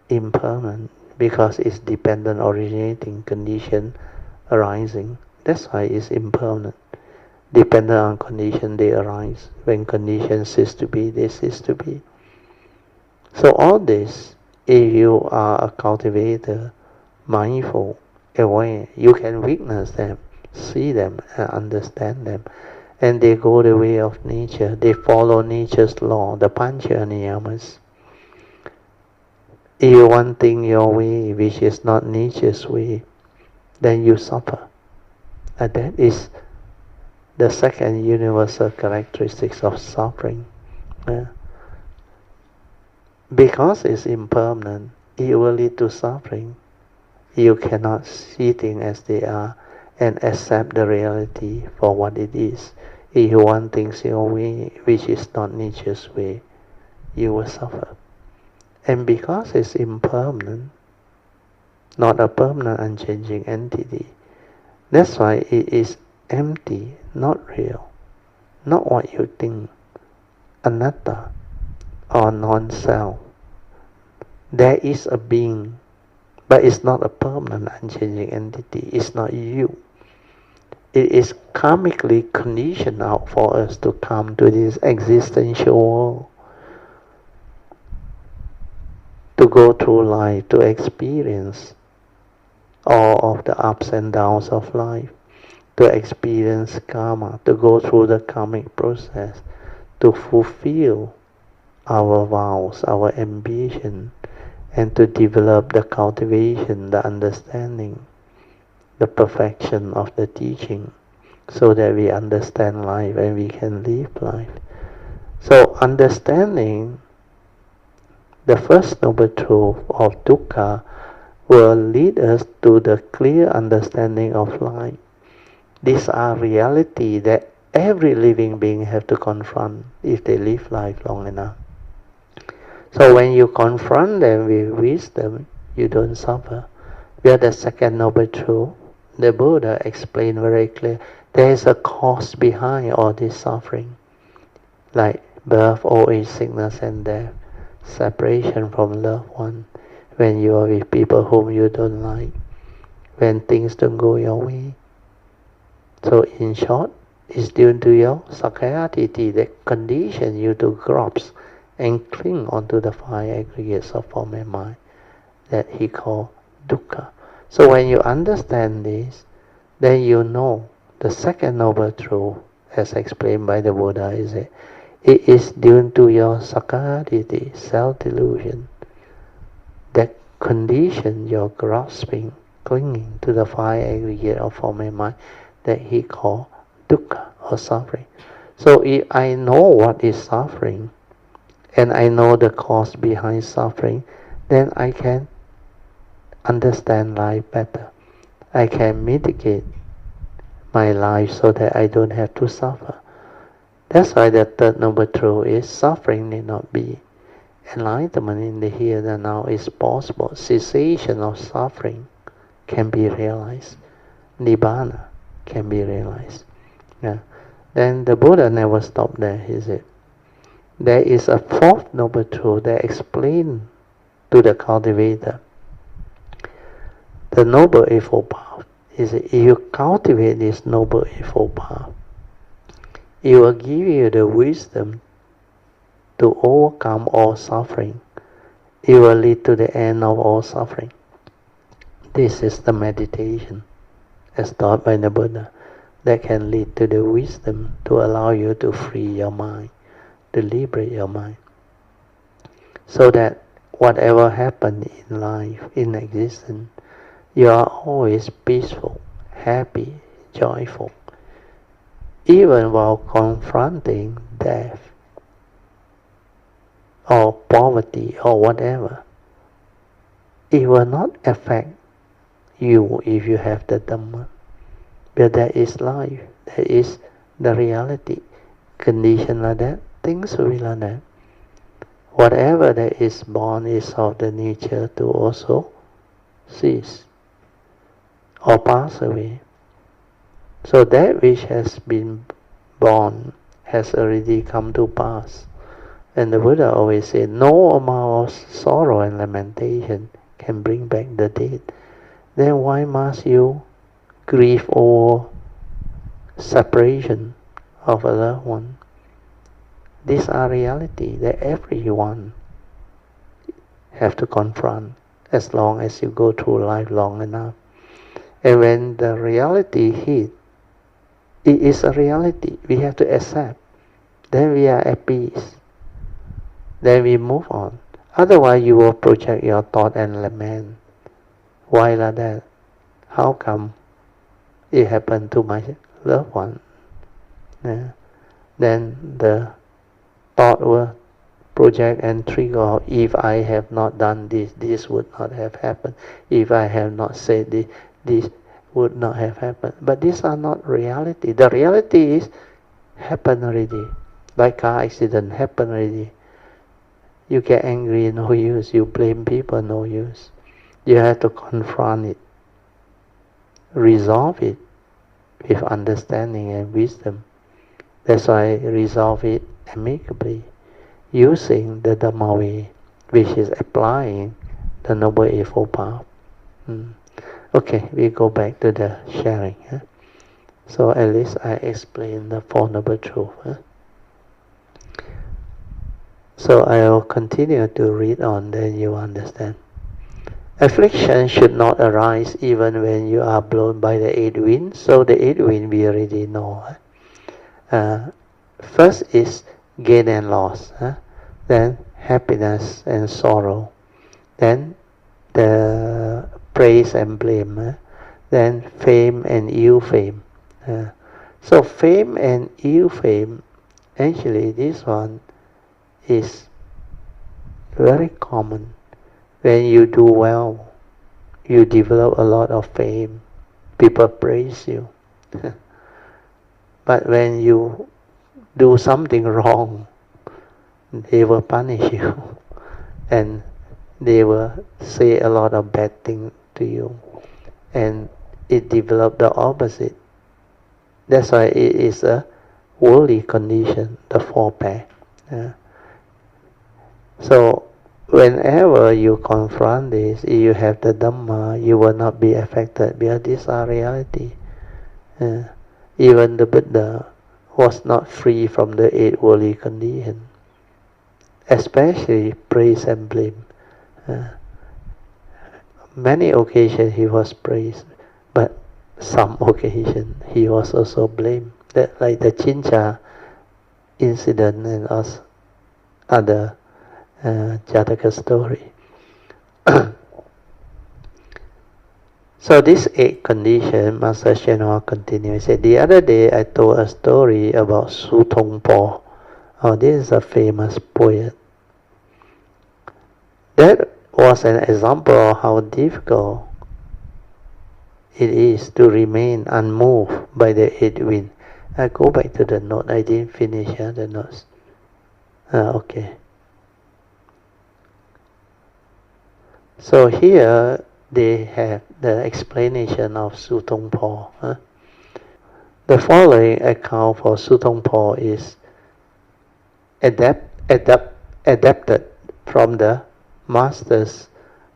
impermanent, because it's dependent, originating, condition, arising. That's why it's impermanent. Dependent on condition, they arise. When conditions cease to be, they cease to be. So all this, if you are a cultivator, mindful, aware, you can witness them, see them and understand them. And they go the way of nature. They follow nature's law, the pancha niyamas. If you want thing your way, which is not nature's way, then you suffer. And that is the second universal characteristics of suffering. Because it's impermanent, it will lead to suffering. You cannot see things as they are and accept the reality for what it is. If you want things your way, which is not nature's way, you will suffer. And because it's impermanent, not a permanent, unchanging entity, that's why it is empty, not real, not what you think, anatta, or non-self. there is a being, but it's not a permanent, unchanging entity. It's not you. It is karmically conditioned out for us to come to this existential world, to go through life, to experience all of the ups and downs of life, to experience karma, to go through the karmic process, to fulfill our vows, our ambition, and to develop the cultivation, the understanding, the perfection of the teaching, so that we understand life and we can live life. So understanding the first noble truth of dukkha will lead us to the clear understanding of life. These are reality that every living being have to confront if they live life long enough. So when you confront them with wisdom, you don't suffer. Where the second noble truth, the Buddha explained very clear, there is a cause behind all this suffering, like birth, old age, sickness and death, separation from loved one, when you are with people whom you don't like, when things don't go your way. So in short, it's due to your sakkayatiti that condition you to grasp and cling onto the five aggregates of form and mind that he called dukkha. So when you understand this, then you know the second noble truth, as explained by the Buddha, is that it is due to your sakkayatiti, self-delusion, that condition your grasping, clinging to the five aggregate of form and mind that he called dukkha or suffering. So if I know what is suffering, and I know the cause behind suffering, then I can understand life better. I can mitigate my life so that I don't have to suffer. That's why the third noble truth is suffering need not be. Enlightenment in the here and now is possible. Cessation of suffering can be realized. Nibbana can be realized. Yeah. Then the Buddha never stopped there, he said. There is a fourth noble truth that explains to the cultivator. The noble eightfold path is that if you cultivate this noble eightfold path, it will give you the wisdom to overcome all suffering. It will lead to the end of all suffering. This is the meditation, as taught by the Buddha, that can lead to the wisdom to allow you to free your mind, to liberate your mind, so that whatever happens in life, in existence, you are always peaceful, happy, joyful, even while confronting death or poverty or whatever. It will not affect you if you have the Dhamma. But that is life, that is the reality. Condition like that, things will be like that. Whatever that is born is of the nature to also cease or pass away. So that which has been born has already come to pass. And the Buddha always said, no amount of sorrow and lamentation can bring back the dead. Then why must you grieve over separation of a loved one? These are reality that everyone have to confront as long as you go through life long enough. And when the reality hits, it is a reality. We have to accept. Then we are at peace. Then we move on. Otherwise you will project your thought and lament. Why like that? How come it happened to my loved one? Yeah. Then the thought will project and trigger. If I have not done this, this would not have happened. If I have not said this, this would not have happened. But these are not reality. The reality is happened already. Like car accident happened already. You get angry, no use. You blame people, no use. You have to confront it, resolve it with understanding and wisdom. That's why resolve it amicably, using the Dhamma way, which is applying the Noble Eightfold Path. Okay, we go back to the sharing. So at least I explain the Four Noble Truths. So I will continue to read on, then you understand. Affliction should not arise even when you are blown by the eight winds. So the eight winds we already know. First is gain and loss. Then happiness and sorrow. Then the praise and blame. Then fame and ill fame. So fame and ill fame, actually this one is very common. When you do well, you develop a lot of fame. People praise you. But when you do something wrong, they will punish you. And they will say a lot of bad things to you. And it develops the opposite. That's why it is a worldly condition, the four path. So whenever you confront this, if you have the Dhamma, you will not be affected because these are reality. Even the Buddha was not free from the eight worldly conditions, especially praise and blame. Many occasions he was praised, but some occasions he was also blamed. Like the Chincha incident and other Jataka story. So this eight condition, Master Shenhua continues. He said, the other day I told a story about SuDongPo. This is a famous poet. That was an example of how difficult it is to remain unmoved by the eight winds. I go back to the note. I didn't finish the notes. Okay. So here they have the explanation of SuDongPo. The following account for SuDongPo is adapted from the Master's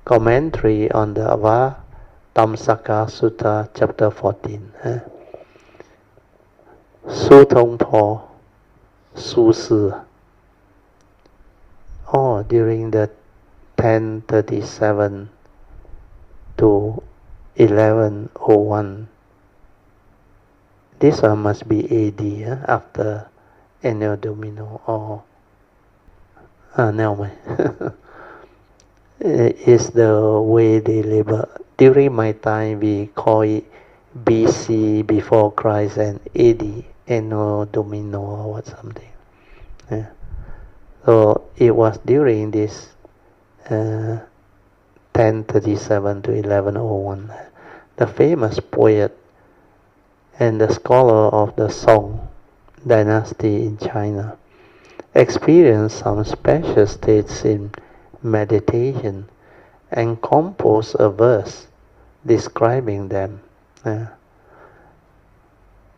commentary on the Avatamsaka Sutta, chapter 14. SuDongPo, Su. During the 1037 to 1101. This one must be AD, after Anno Domino, or never mind. Is the way they label. During my time, we call it BC, before Christ, and AD, Anno Domino, or what something. So it was during this 1037 to 1101. The famous poet and the scholar of the Song dynasty in China experienced some special states in meditation and composed a verse describing them.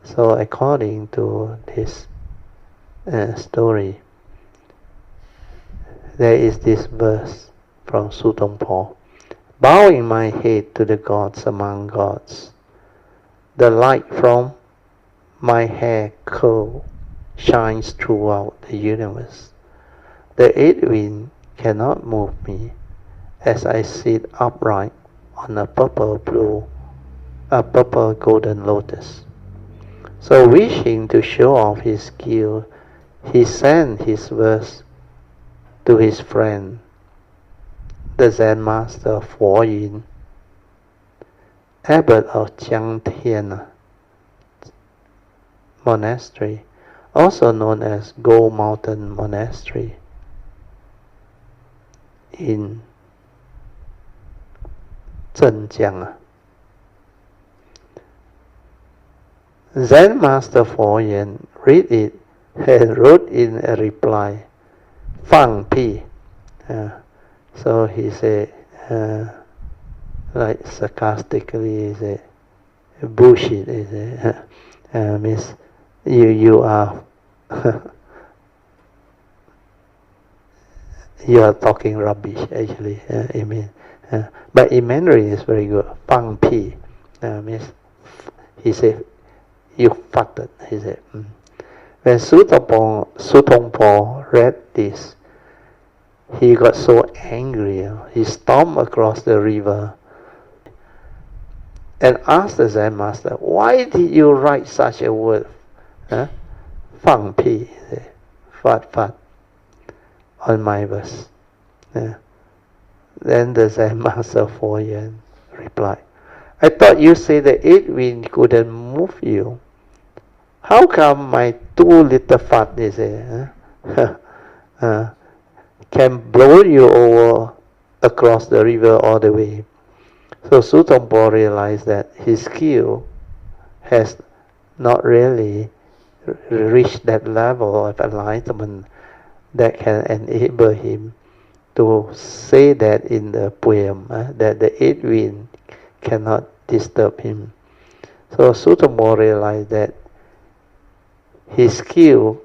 So according to this story, there is this verse from SuDongPo. Bowing my head to the gods among gods, the light from my hair curl shines throughout the universe. The eight winds cannot move me as I sit upright on a purple golden lotus. So wishing to show off his skill, he sent his verse to his friend, the Zen master Huo Yin, abbot of Jiangtian Monastery, also known as Gold Mountain Monastery, in Zhenjiang. Zen master Huo Yin read it and wrote in a reply, Fang Pi. So he said, like sarcastically, he said, bullshit. He said, means you are You are talking rubbish, actually. But in Mandarin, it's very good. Fang pi means, he said, you farted. He said. When SuDongPo read this, he got so angry. He stormed across the river and asked the Zen master, "Why did you write such a word? Fang pi, fat, on my verse." Then the Zen master for Yen replied, "I thought you said the 8 wind couldn't move you. How come my 2 little fat," they say, can blow you over across the river all the way? So SuDongPo realized that his skill has not really reached that level of enlightenment that can enable him to say that in the poem, that the 8 wind cannot disturb him. So SuDongPo realized that his skill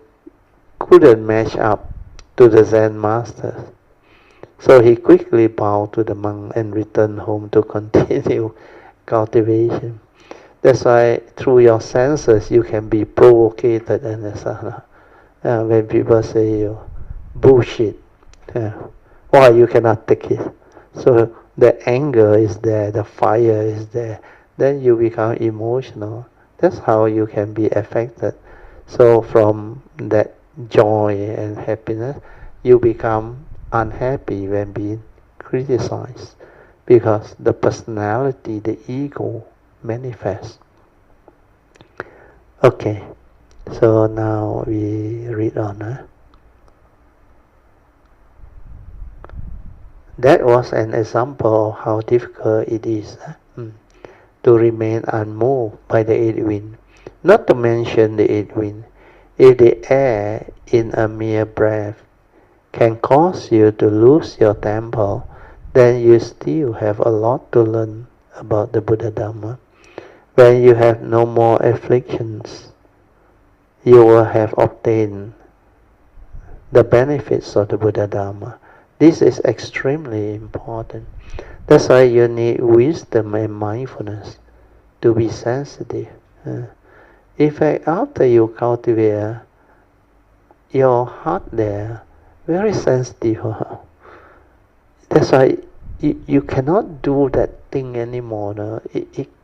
couldn't match up to the Zen master. So he quickly bowed to the monk and returned home to continue cultivation. That's why through your senses you can be provocated, and when people say you bullshit, why you cannot take it. So the anger is there, the fire is there, then you become emotional. That's how you can be affected. So from that joy and happiness, you become unhappy when being criticized, because the personality, the ego, manifests. Okay, so now we read on. That was an example of how difficult it is to remain unmoved by the 8 wind. Not to mention the 8 wind, if the air in a mere breath can cause you to lose your temper, then you still have a lot to learn about the Buddha Dhamma. When you have no more afflictions, you will have obtained the benefits of the Buddha Dhamma. This is extremely important. That's why you need wisdom and mindfulness to be sensitive. In fact, after you cultivate your heart there, very sensitive. That's why you cannot do that thing anymore. No?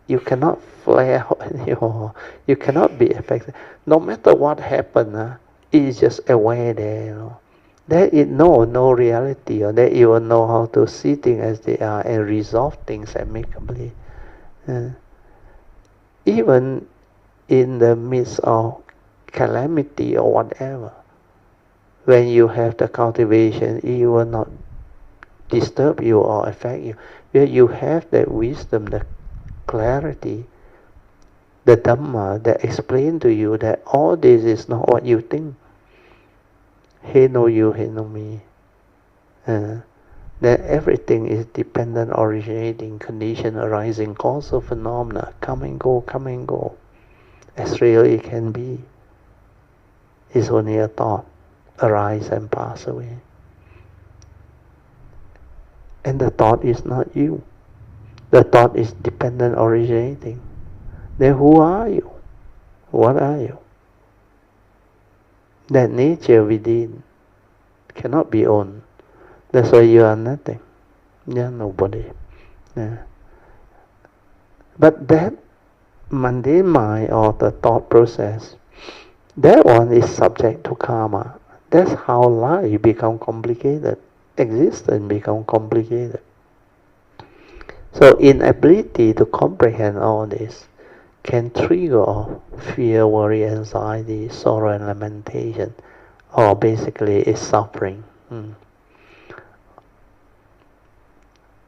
You cannot flare out anymore. You cannot be affected. No matter what happens, it is just aware there. There is no reality, or that you will know how to see things as they are and resolve things amicably. Even in the midst of calamity or whatever, when you have the cultivation, it will not disturb you or affect you. Where you have that wisdom, the clarity, the Dhamma that explain to you that all this is not what you think. He know you, he know me. That everything is dependent, originating, condition, arising, causal phenomena, come and go, as real it can be. It's only a thought, arise and pass away. And the thought is not you. The thought is dependent, originating. Then who are you? What are you? That nature within cannot be owned. That's why you are nothing. You are nobody. But that mundane mind or the thought process, that one is subject to karma. That's how life become complicated. Existence become complicated. So inability to comprehend all this can trigger fear, worry, anxiety, sorrow, and lamentation, or basically is suffering.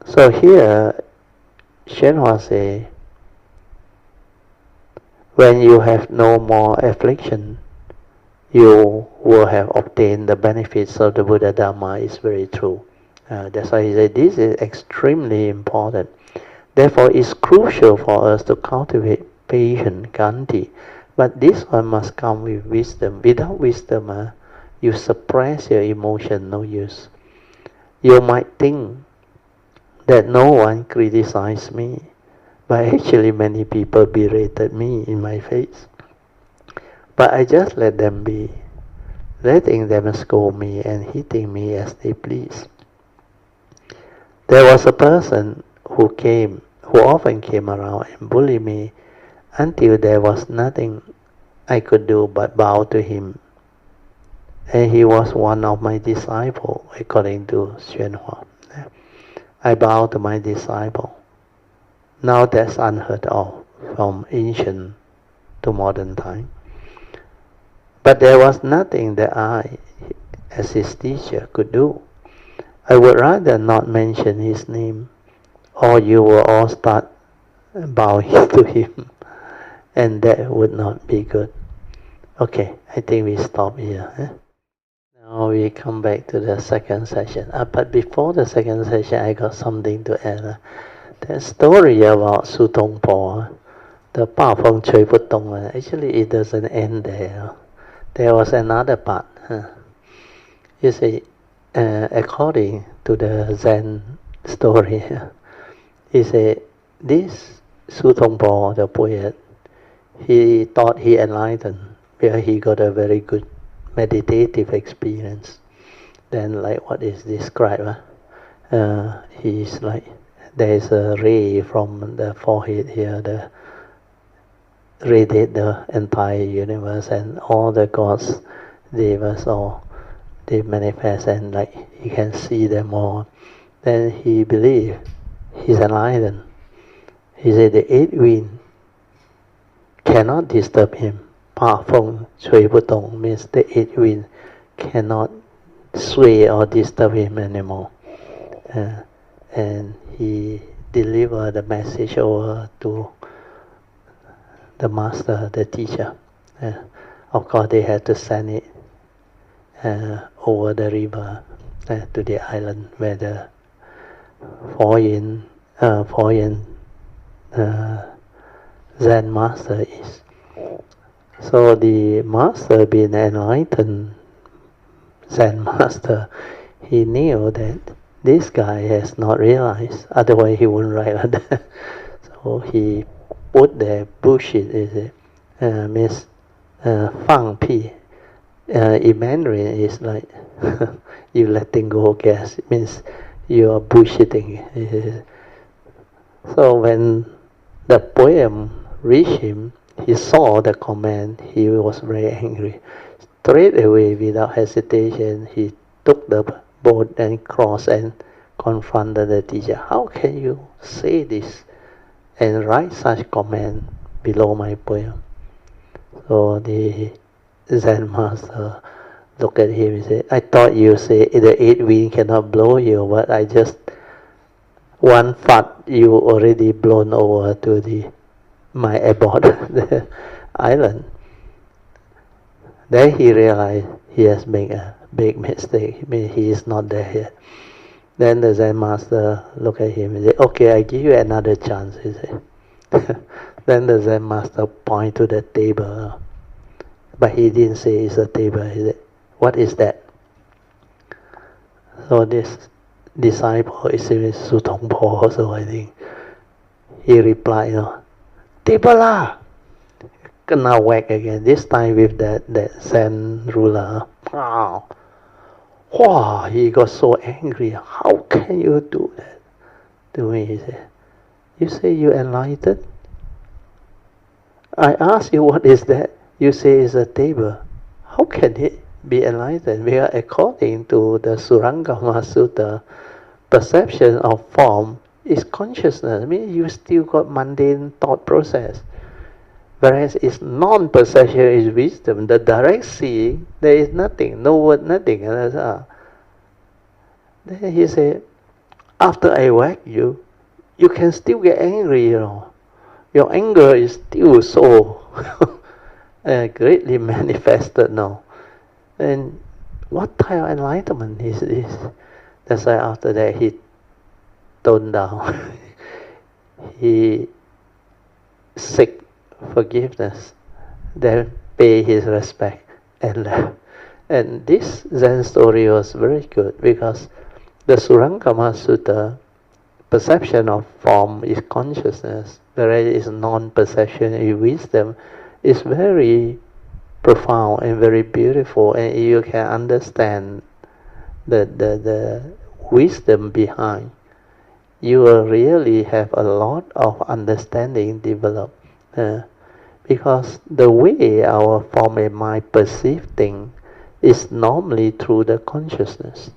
So here, Shenhua say, when you have no more affliction, you will have obtained the benefits of the Buddha Dhamma. Is very true. That's why he said this is extremely important. Therefore, it's crucial for us to cultivate patience, khanti. But this one must come with wisdom. Without wisdom, you suppress your emotion, no use. You might think that no one criticized me, but actually many people berated me in my face. But I just let them be, letting them scold me and hitting me as they please. There was a person who often came around and bullied me until there was nothing I could do but bow to him. And he was one of my disciples, according to Hsuan. I bow to my disciple. Now that's unheard of from ancient to modern time. But there was nothing that I, as his teacher, could do. I would rather not mention his name, or you will all start bowing to him, and that would not be good. Okay, I think we stop here. Now we come back to the second session. But before the second session, I got something to add. The story about SuDongPo, the Pa Feng Chui Putong, actually it doesn't end there. There was another part. You see, according to the Zen story, he said, this SuDongPo, the poet, he thought he enlightened, where he got a very good meditative experience. Then, like what is described, he's like, there is a ray from the forehead here, the radiate the entire universe, and all the gods, Devas, all they manifest, and like he can see them all. Then he believed he's enlightened. He said the eight wind cannot disturb him. Pa Feng Chui Putong means the eight wind cannot sway or disturb him anymore. And he delivered the message over to the master, the teacher. Of course, they had to send it over the river to the island where the foreign Zen master is. So the master, being enlightened Zen master, he knew that this guy has not realized, otherwise he wouldn't write like that. So he put the bullshit, means fang pi. In Mandarin is like you letting go gas. It means you are bullshitting. So when the poem reached him, he saw the comment, he was very angry. Straight away, without hesitation, he took the boat and crossed and confronted the teacher. How can you say this and write such comment below my poem? So the Zen master looked at him and said, I thought you say the eight wind cannot blow you, but I just one fart you already blown over to my abode, the island. Then he realized he has made a big mistake. I mean, he is not there yet. Then the Zen master looked at him and said, okay, I give you another chance, he said. Then the Zen master pointed to the table. But he didn't say it's a table. He said, what is that? So this disciple is SuDongPo also, I think. He replied, table lah! Now whack again, this time with that Zen ruler. Wow! He got so angry. How can you do that to me? He said, you say you enlightened? I asked you what is that? You say it's a table. How can it be enlightened? Because according to the Surangama Sutta, perception of form is consciousness. I mean, you still got mundane thought process. Whereas it's non-perception is wisdom. The direct seeing, there is nothing, no word, nothing. Then he said, after I whack you, you can still get angry, Your anger is still so greatly manifested now. And what type of enlightenment is this? That's why after that he toned down. He seek forgiveness, then pay his respect and left. And this Zen story was very good because the SuDongPo Sutta, perception of form is consciousness, whereas it's non-perception is wisdom, is very profound and very beautiful, and you can understand the wisdom behind. You will really have a lot of understanding developed, because the way our form and mind perceive things is normally through the consciousness.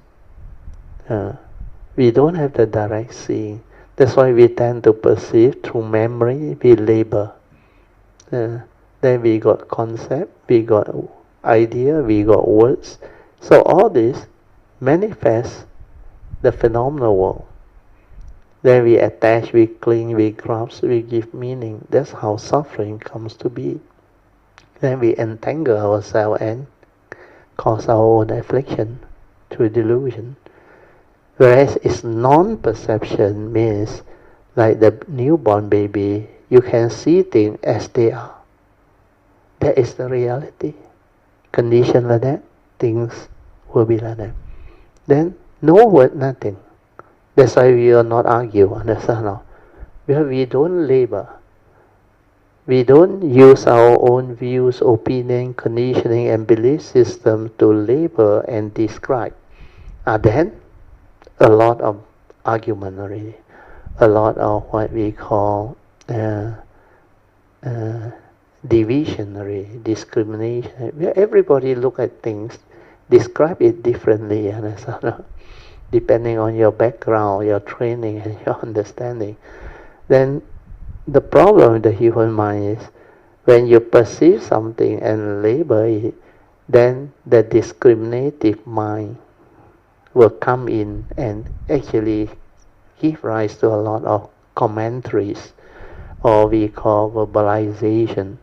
We don't have the direct seeing. That's why we tend to perceive through memory. We label. Then we got concept, we got idea, we got words. So all this manifests the phenomenal world. Then we attach, we cling, we grasp, we give meaning. That's how suffering comes to be. Then we entangle ourselves and cause our own affliction through delusion. Whereas it's non-perception means, like the newborn baby, you can see things as they are. That is the reality. Condition like that, things will be like that. Then no word, nothing. That's why we will not argue, understand now? Because we don't label. We don't use our own views, opinion, conditioning and belief system to label and describe. Then a lot of argument already. A lot of what we call division already, discrimination. Everybody look at things, describe it differently, understand? Depending on your background, your training and your understanding. Then the problem with the human mind is when you perceive something and label it, then the discriminative mind will come in and actually give rise to a lot of commentaries, or we call verbalization,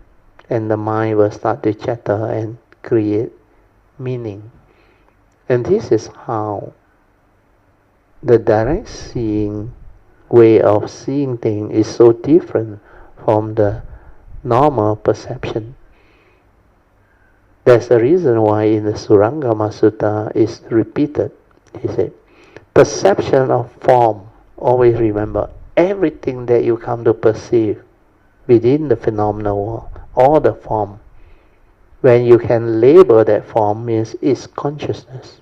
and the mind will start to chatter and create meaning. And this is how the direct seeing way of seeing things is so different from the normal perception. That's the reason why in the SuDongPo Sutta is repeated. He said, perception of form, always remember, everything that you come to perceive within the phenomenal world, all the form, when you can label that form, means it's consciousness.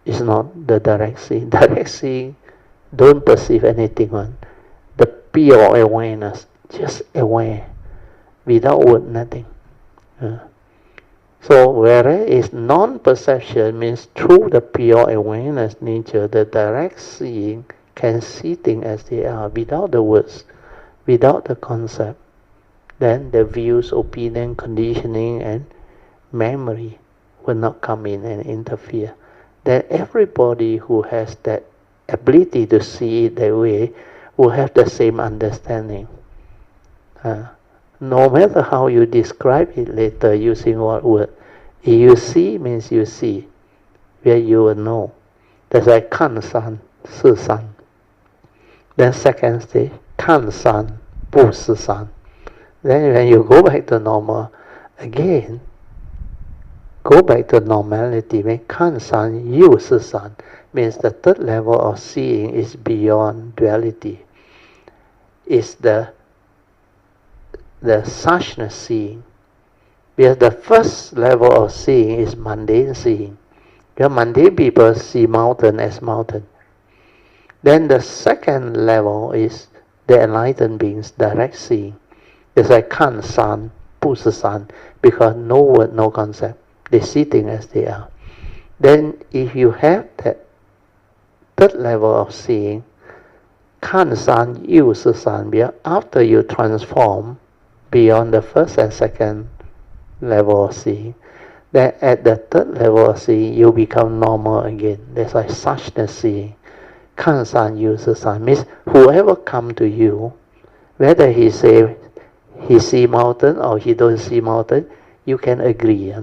It's not the direct seeing. Direct seeing, don't perceive anything on. The pure awareness, just aware, without word, nothing. So whereas it's non-perception means through the pure awareness nature, the direct seeing can see things as they are without the words, without the concept. Then the views, opinion, conditioning and memory will not come in and interfere. Then everybody who has that ability to see it that way will have the same understanding. No matter how you describe it later using what word, if you see means you see, where you will know. That's like 看山是山. Then second stage, 看山不是山. Then when you go back to normal, again, go back to normality, 看山又是山, means the third level of seeing is beyond duality. It's the suchness seeing. Because the first level of seeing is mundane seeing. Because mundane people see mountain as mountain. Then the second level is the enlightened beings direct seeing. It's like 看山不是山, because no word, no concept. They see things as they are. Then if you have that third level of seeing, 看山又是山, after you transform beyond the first and second level of seeing, then at the third level of seeing, you become normal again. That's why suchness seeing. 看山又是山 means whoever come to you, whether he say he see mountain or he don't see mountain, you can agree.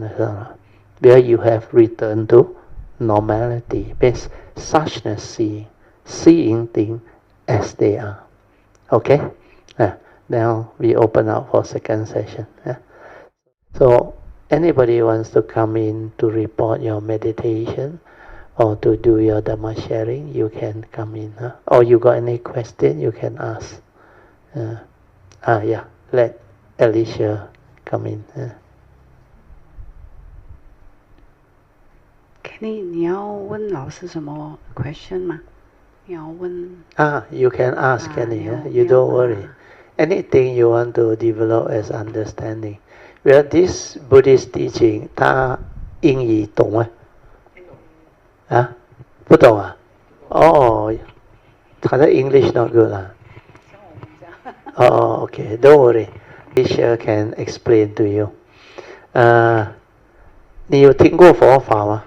Where you have returned to normality. Means suchness seeing. Seeing things as they are. Okay? Now we open up for second session. So anybody wants to come in to report your meditation, or to do your Dhamma sharing, you can come in. Or you got any question, you can ask. Yeah, let Alicia come in. Kenny, 你要问老师什么 question 吗？你要问you can ask Kenny. You don't worry. Anything you want to develop as understanding. Well, this Buddhist teaching, 他英语懂吗？不懂啊？哦，他的 English not good 啦。Okay, don't worry. Alicia can explain to you. 你有听过佛法吗？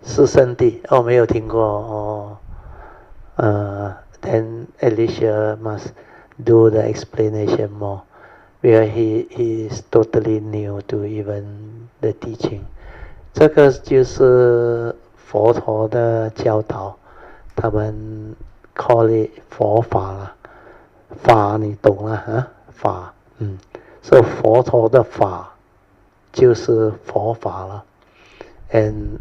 四圣谛没有听过Then Alicia must do the explanation more, where he is totally new to even the teaching. 这个就是佛陀的教导，他们 call it 佛法啦，法你懂了法，所以佛陀的法就是佛法了，and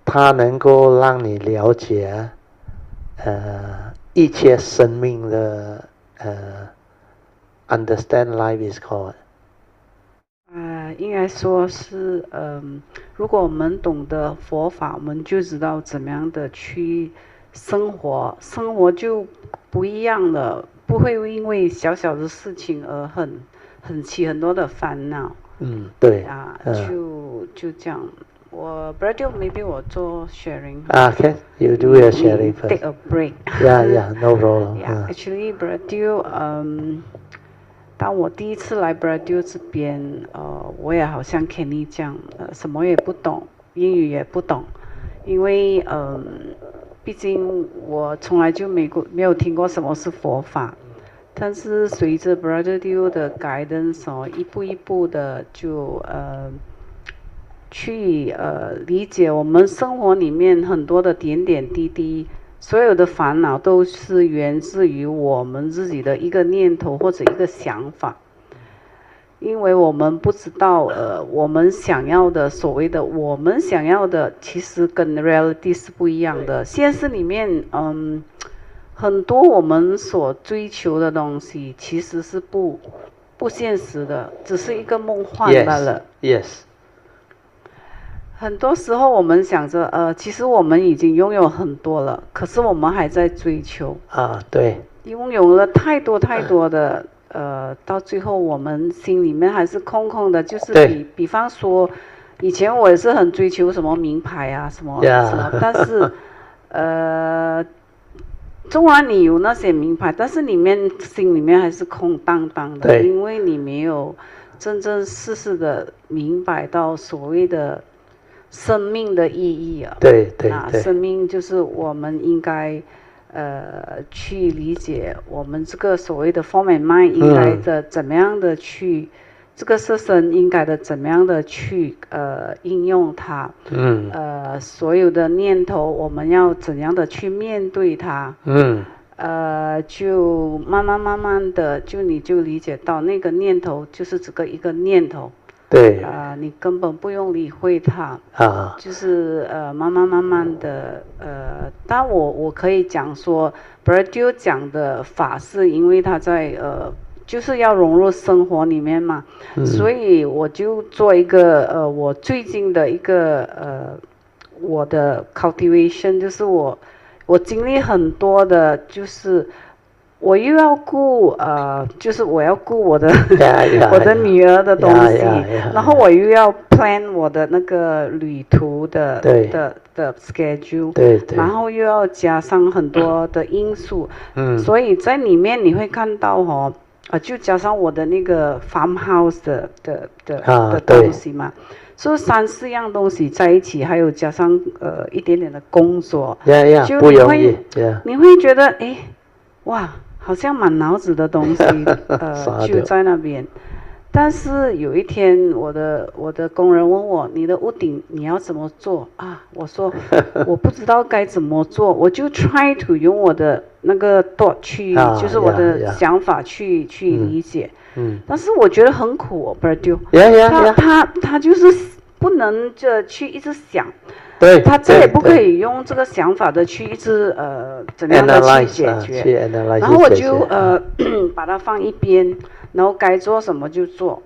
它能够让你了解一切生命的understand life is called 应该说是如果我们懂得佛法，我们就知道怎么样的去生活，生活就不一样了，不会因为小小的事情而起很多的烦恼。对就这样。我 Brother maybe 我做 sharing. Okay, you do your sharing first. Take a break. Yeah, no problem. Actually, Brother, 当我第一次来 Brother 这边，我也好像 Kenny 这样，什么也不懂，英语也不懂，因为毕竟我从来就没有听过什么是佛法。但是随着 Brother 的 guidance 一步一步的就去理解我们生活里面很多的点点滴滴，所有的烦恼都是源自于我们自己的一个念头或者一个想法，因为我们不知道我们想要的所谓的我们想要的其实跟 reality 是不一样的，现实里面很多我们所追求的东西其实是不现实的，只是一个梦幻罢了。Yes. 很多时候我们想着其实我们已经拥有很多了，可是我们还在追求对，拥有了太多的到最后我们心里面还是空空的，就是比方说以前我也是很追求什么名牌啊什么但是纵然你有那些名牌，但是心里面还是空荡荡的，因为你没有真正实的明白到所谓的生命的意义啊。对，生命就是我们应该去理解我们这个所谓的 form and mind 应该的怎么样的去这个色身应该的怎么样的去应用它，所有的念头我们要怎样的去面对它，就慢慢的你就理解到那个念头就是这个一个念头，对你根本不用理会它就是慢慢的当然我可以讲说 Brother 讲的法是因为他在就是要融入生活里面嘛，所以我就做一个我最近的一个我的 cultivation， 就是我经历很多的，就是我又要顾就是我要顾我的我的女儿的东西，然后我又要 plan 我的那个旅途的 schedule， 然后又要加上很多的因素，所以在里面你会看到就加上我的那个 farmhouse 的东西嘛，所以3-4样东西在一起，还有加上一点点的工作，就你会觉得哇，好像满脑子的东西就在那边。但是有一天我的工人问我，你的屋顶你要怎么做啊？我说我不知道该怎么做，我就 try to 用我的那个 thought 去就是我的想法去理解，但是我觉得很苦Brother，他就是不能去一直想。对，他再也不可以用这个想法的去一直怎么样的去解决。然后我就把它放一边，然后该做什么就做。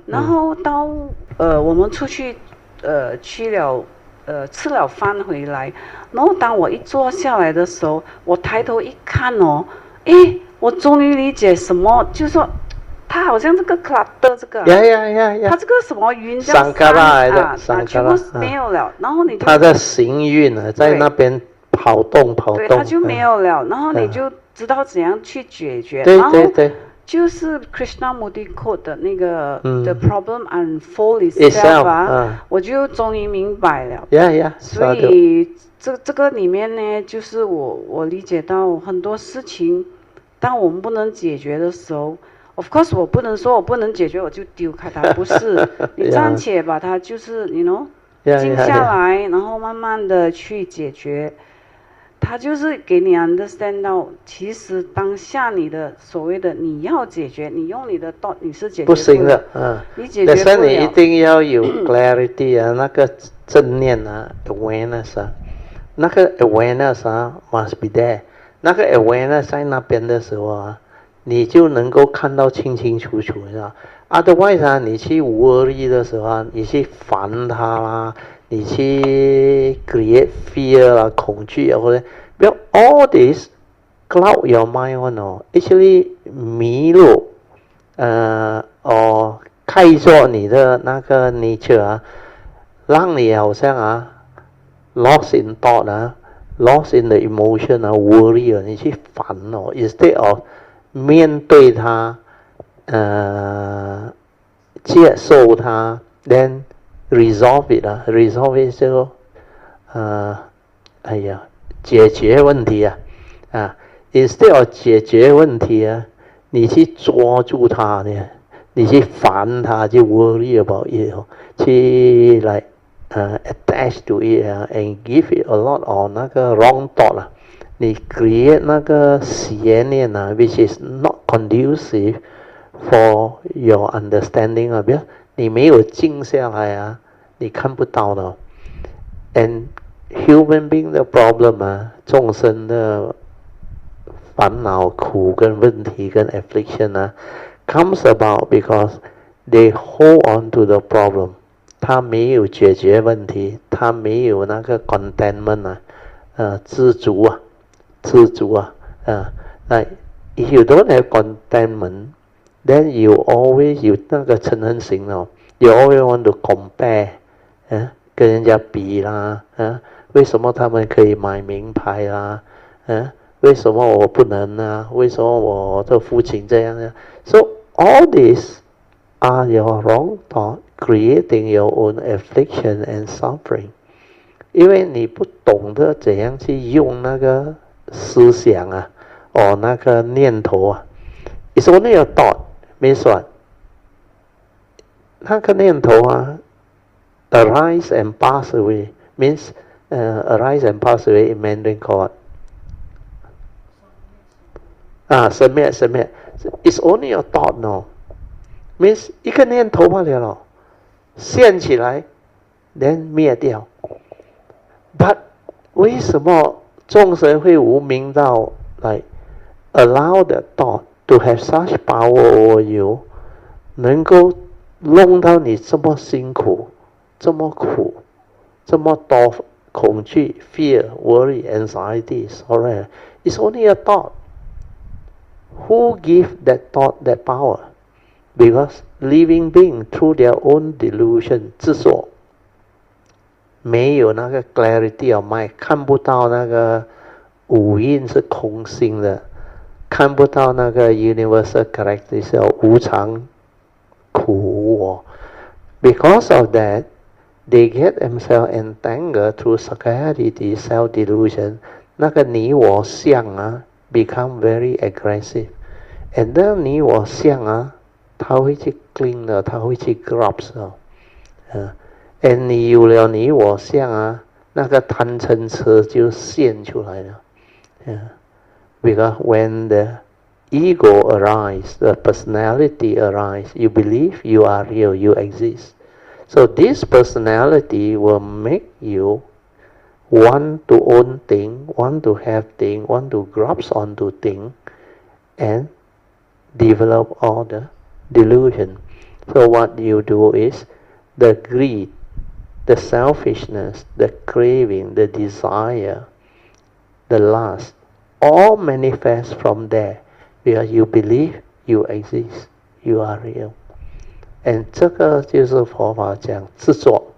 然后到我们出去去了吃了饭回来，然后当我一坐下来的时候，我抬头一看哦，诶，我终于理解什么，就是说。它好像这个 clutter 这个，它这个什么云叫散啊，全部没有了，然后你就它的行运啊，在那边跑动，对，它就没有了，然后你就知道怎样去解决，对然后就是 Krishnamurti quote 的那个 The problem unfold itself 啊，我就终于明白了。所以这个里面呢，就是我理解到很多事情，当我们不能解决的时候。Of course， 我不能说我不能解决我就丢开它，不是，你暂且把它就是，you know， 静下来，然后慢慢的去解决。它就是给你 understand 到，其实当下你的所谓的你要解决，你用你的 thought 你是解决不了，不行的，你解决不了。但是你一定要有 clarity 啊，那个正念啊 ，awareness 啊，那个 awareness 啊 must be there， 那个 awareness 在那边的时候啊。你就能够看到清清楚楚，是吧 ？Otherwise 啊，你去 worry 的时候啊，你去烦它啦，你去 create fear 啦，恐惧啊，或者不要 all this cloud your mind one 哦 ，actually 迷路，开拓你的那个 nature 啊，让你好像啊 lost in thought 啊 ，lost in the emotion 啊 ，worry 啊，你去烦哦 ，instead of面对它，接受它 ，then resolve it 啊 ，resolve it 就，解决问题啊，instead of 解决问题啊，你去抓住它呢，你去烦它，去 worry about it 去来attach to it and give it a lot of 那个 wrong thought 啊。你 create 那个邪念啊 ，which is not conducive for your understanding 啊，比如你没有静下来啊，你看不到的。And human being 的 problem 啊，众生的烦恼、苦跟问题跟 affliction 啊 ，comes about because they hold on to the problem， 他没有解决问题，他没有那个 contentment 啊，知足啊。like if you don't have contentment, then you always 有那个嗔恨心哦 ，you always want to compare， 跟人家比啦，为什么他们可以买名牌啦，为什么我不能啊？为什么我的父亲这样呢 ？So all these are your wrong thought, creating your own affliction and suffering， 因为你不懂得怎样去用那个。思想啊，那个念头啊 ，it's only a thought， means what？ 那个念头啊 ，arise and pass away means arise and pass away in Mandarin called 生灭 ，it's only a thought no， means 一个念头罢了，现起来 ，then 灭掉 ，but 为什么？众生会无明到 like allow the thought to have such power over you， 能够弄到你这么辛苦，这么苦，这么多恐惧 fear worry anxiety sorrow it's only a thought who give that thought that power because living being through their own delusion 执着没有那个 clarity of mind， 看不到那个五蕴是空性的，看不到那个 universal characteristic 无常、苦我。Because of that, they get themselves entangled through psychiatry, self-delusion。那个你我相啊 ，become very aggressive。And 那你我相啊，它会去 cling 的，它会去 grasp 的。And 你有了你我相啊，那个贪嗔痴就现出来了。Because when the ego arises, the personality arises, you believe you are real, you exist. So this personality will make you want to own things, want to have things, want to grasp onto things, and develop all the delusion. So what you do is the greed, the selfishness, the craving, the desire, the lust, all manifest from there, because you believe you exist, you are real. And 这个就是佛法讲执着，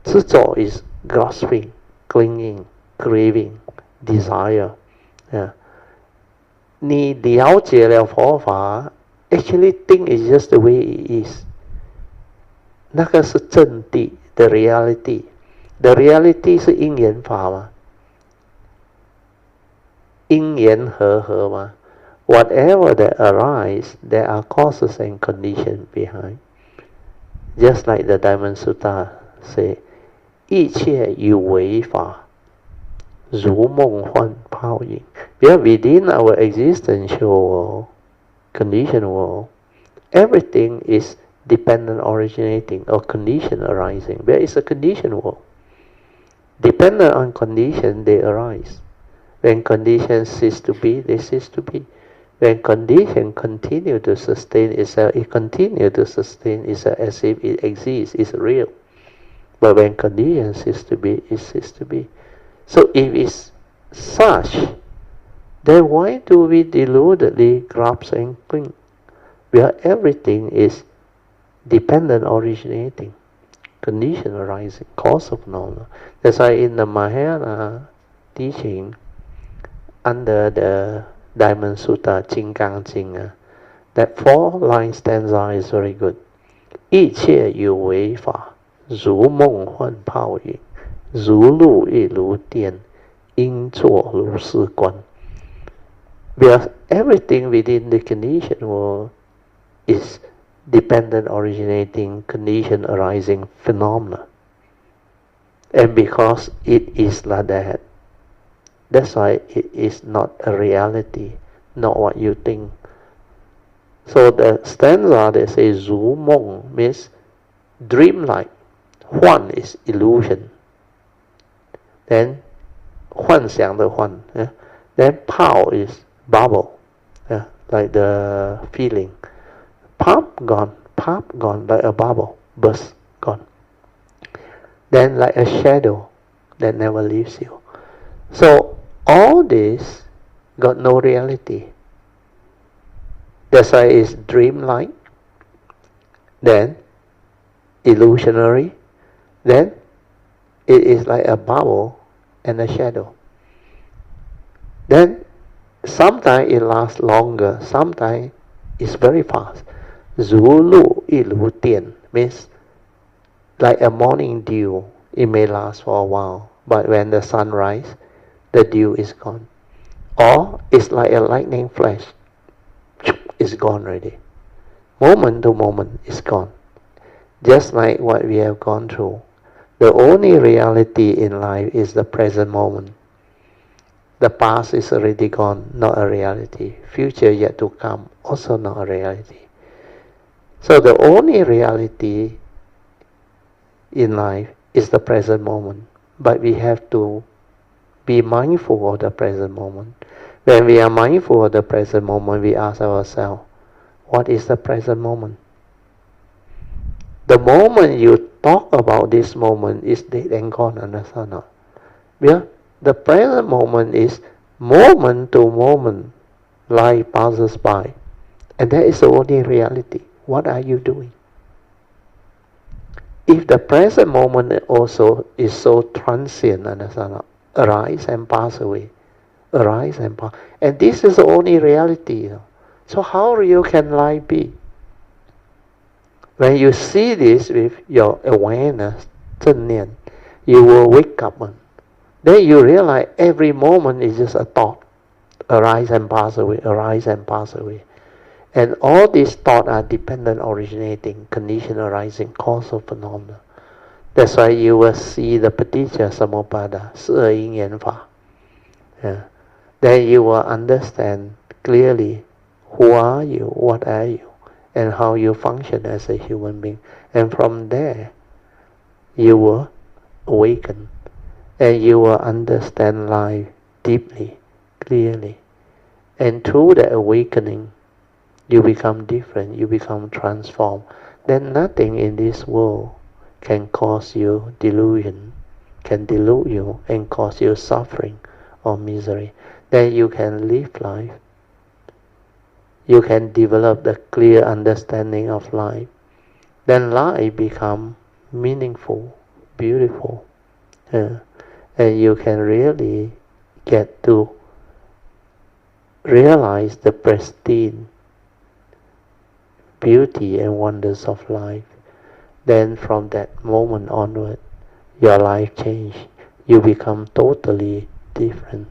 执着 is grasping, clinging, craving, desire. 你了解了佛法 actually think is just the way it is. 那个是真谛 the reality. The reality 是因缘法嘛，因缘和嘛。Whatever that arise, there are causes and conditions behind. Just like the Dhamma Sharing say, 一切有为法，如梦幻泡影。Because within our existential world, conditioned world, everything is dependent originating or condition arising. There is a conditioned world. Dependent on condition, they arise. When conditions cease to be, they cease to be. When condition continue to sustain itself, it continue to sustain itself as if it exists, it's real. But when condition cease to be, it cease to be. So if it's such, then why do we deludedly grasp and cling? Where everything is dependent originating, condition arising, cause of phenomena. That's why in the Mahayana teaching, under the Dhamma Sutta, 金刚经, that 4-line stanza is very good. 一切有为法，如梦幻泡影，如露亦如电，应作如是观. Because everything within the conditioned world is dependent originating, condition arising phenomena. And because it is like that, that's why it is not a reality, not what you think. So the stanza that says 如梦 means dreamlike. 幻 is illusion. Then 幻想的幻. Then 泡 is bubble. Like the feeling. Pop gone, like a bubble, burst, gone. Then like a shadow that never leaves you. So all this got no reality. That's why it's dreamlike, then illusionary, then it is like a bubble and a shadow. Then sometimes it lasts longer, sometimes it's very fast. 如露亦如电 means like a morning dew. It may last for a while, but when the sun rises, the dew is gone. Or it's like a lightning flash. It's gone already. Moment to moment, it's gone. Just like what we have gone through. The only reality in life is the present moment. The past is already gone, not a reality. Future yet to come, also not a reality. So the only reality in life is the present moment. But we have to be mindful of the present moment. When we are mindful of the present moment, we ask ourselves, what is the present moment? The moment you talk about this moment is dead and gone, understand not? Yeah? The present moment is moment to moment, life passes by. And that is the only reality. What are you doing? If the present moment also is so transient, understand not? Arise and pass away. Arise and pass. And this is the only reality. So how real can life be? When you see this with your awareness, 正念, you will wake up. Then you realize every moment is just a thought. Arise and pass away, arise and pass away. And all these thoughts are dependent originating, condition arising, cause of phenomena. That's why you will see the Paticca Samuppada, 十二因缘法. Then you will understand clearly who are you, what are you, and how you function as a human being. And from there, you will awaken and you will understand life deeply, clearly. And through the awakening, you become different, you become transformed. Then nothing in this world can cause you delusion, can delude you and cause you suffering or misery. Then you can live life. You can develop the clear understanding of life. Then life becomes meaningful, beautiful. And you can really get to realize the pristine beauty and wonders of life. Then from that moment onward, your life changes. You become totally different.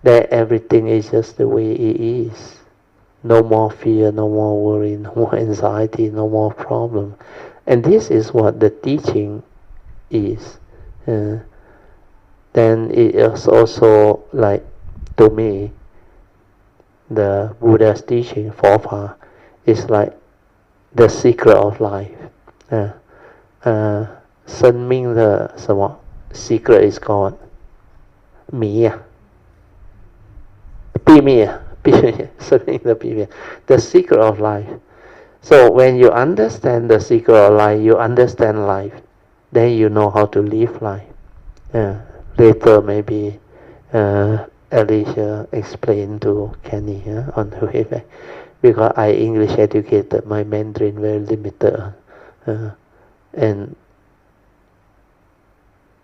That everything is just the way it is. No more fear, no more worry, no more anxiety, no more problem. And this is what the teaching is. Then it is also like, to me, the Buddha's teaching, Forfa, is like the secret of life. 生命的什么 secret is called 谜呀，秘密啊，秘密，生命的秘密 the secret of life. So when you understand the secret of life, you understand life, then you know how to live life. Later maybe Alicia explain to Kenny on the way back, because I English educated, my Mandarin very limited, and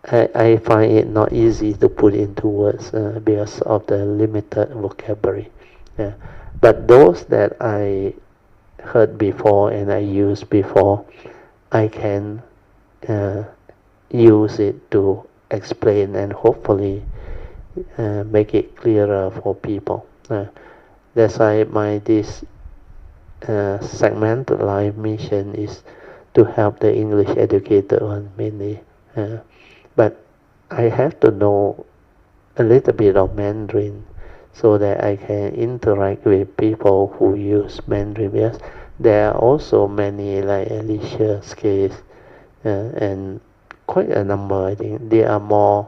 I find it not easy to put into words because of the limited vocabulary. But those that I heard before and I used before, I can use it to explain and hopefully make it clearer for people. That's why this segmented life mission is to help the English educated one mainly. But I have to know a little bit of Mandarin so that I can interact with people who use Mandarin. Because there are also many, like Alicia's case, and quite a number, I think, they are more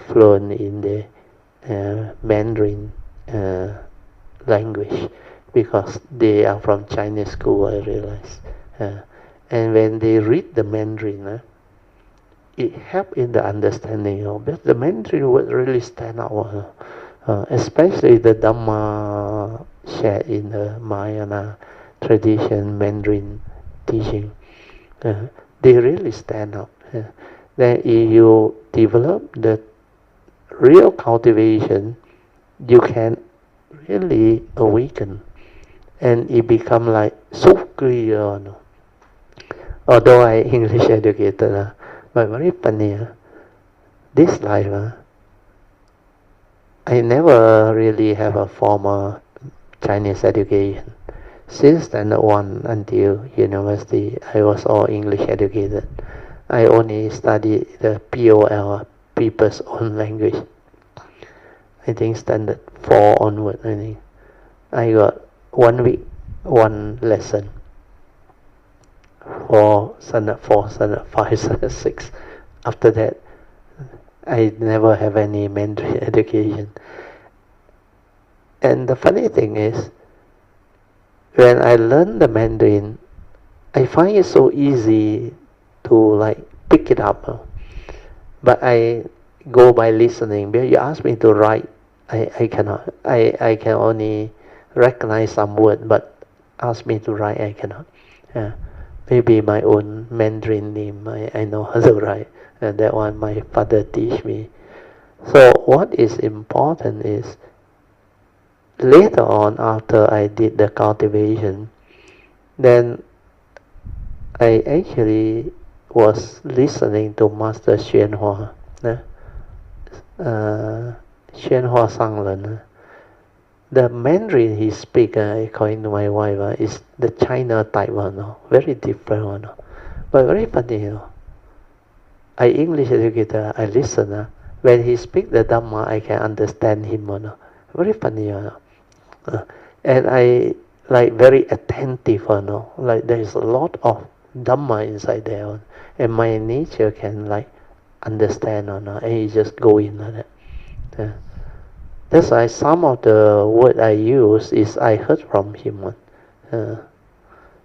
fluent in the Mandarin language because they are from Chinese school, I realize. And when they read the Mandarin, it helps in the understanding, because the Mandarin would really stand out, especially the Dhamma shared in the Mahayana tradition, Mandarin teaching. They really stand up. Then if you develop the real cultivation, you can really awaken, and it become like so clear. Although I English educated, but very funny. This life, I never really have a formal Chinese education. Since standard 1 until university, I was all English educated. I only studied the POL, People's Own Language. I think standard 4 onward, I think. I got 1 week, 1 lesson. For standard 4, standard 5, standard 6. After that, I never have any Mandarin education. And the funny thing is, when I learn the Mandarin, I find it so easy to like pick it up. But I go by listening. Because you ask me to write, I cannot. I can only recognize some word, but ask me to write, I cannot. Maybe my own Mandarin name, I know how to write. That one my father teach me. So what is important is, later on, after I did the cultivation, then I actually was listening to Master Hsuan, Hsuan Sangren. The Mandarin he speak, according to my wife, is the China type one, very different one, but very funny. I English educator, I listen. When he speak the Dhamma, I can understand him. Very funny. And I like very attentive, like there is a lot of Dhamma inside there, and my nature can like understand, and you just go in like that. That's why some of the word I use is I heard from him.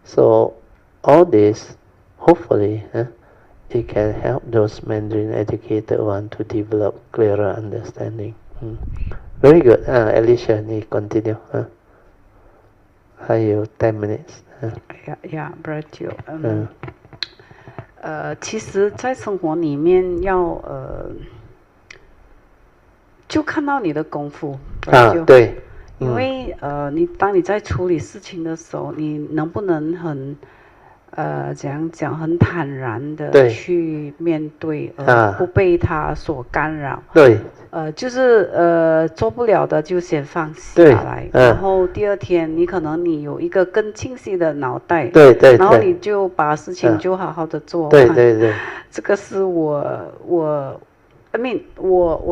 So all this, hopefully, it can help those Mandarin educated one to develop clearer understanding. Very good. Alicia, you continue. 还有10 minutes. Yeah, Brother. 其实，在生活里面要就看到你的功夫。对。因为当你在处理事情的时候，你能不能很怎样讲，很坦然的去面对，不被它所干扰。对。就是做不了的就先放下来，然后第二天你可能你有一个更清晰的脑袋，对，然后你就把事情就好好的做。对。这个是我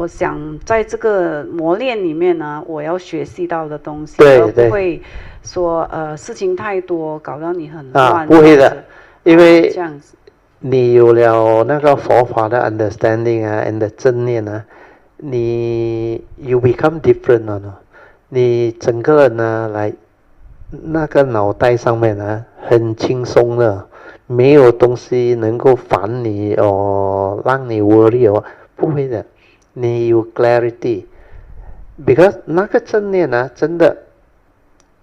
想在这个磨练里面呢，我要学习到的东西，而不会说事情太多搞到你很乱。不会的，因为这样子你有了那个佛法的 understanding and 正念你 you become different 你整个人来那个脑袋上面很轻松的，没有东西能够烦你让你 worry 不会的，你有 clarity， because 那个正念真的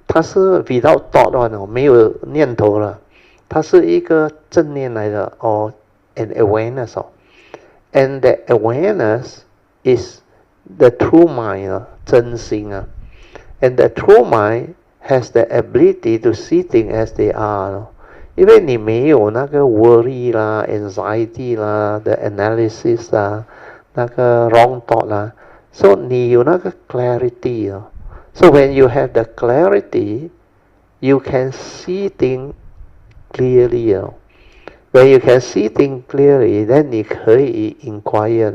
它是 without thought 没有念头了，它是一个正念来的an awareness and the awareness is the true mind 真心and the true mind has the ability to see things as they are 因为你没有那个 worry 啦 anxiety 啦 the analysis 那个 wrong thought so 你有那个 clarity so when you have the clarity you can see things clearly when you can see things clearly then 你可以 inquire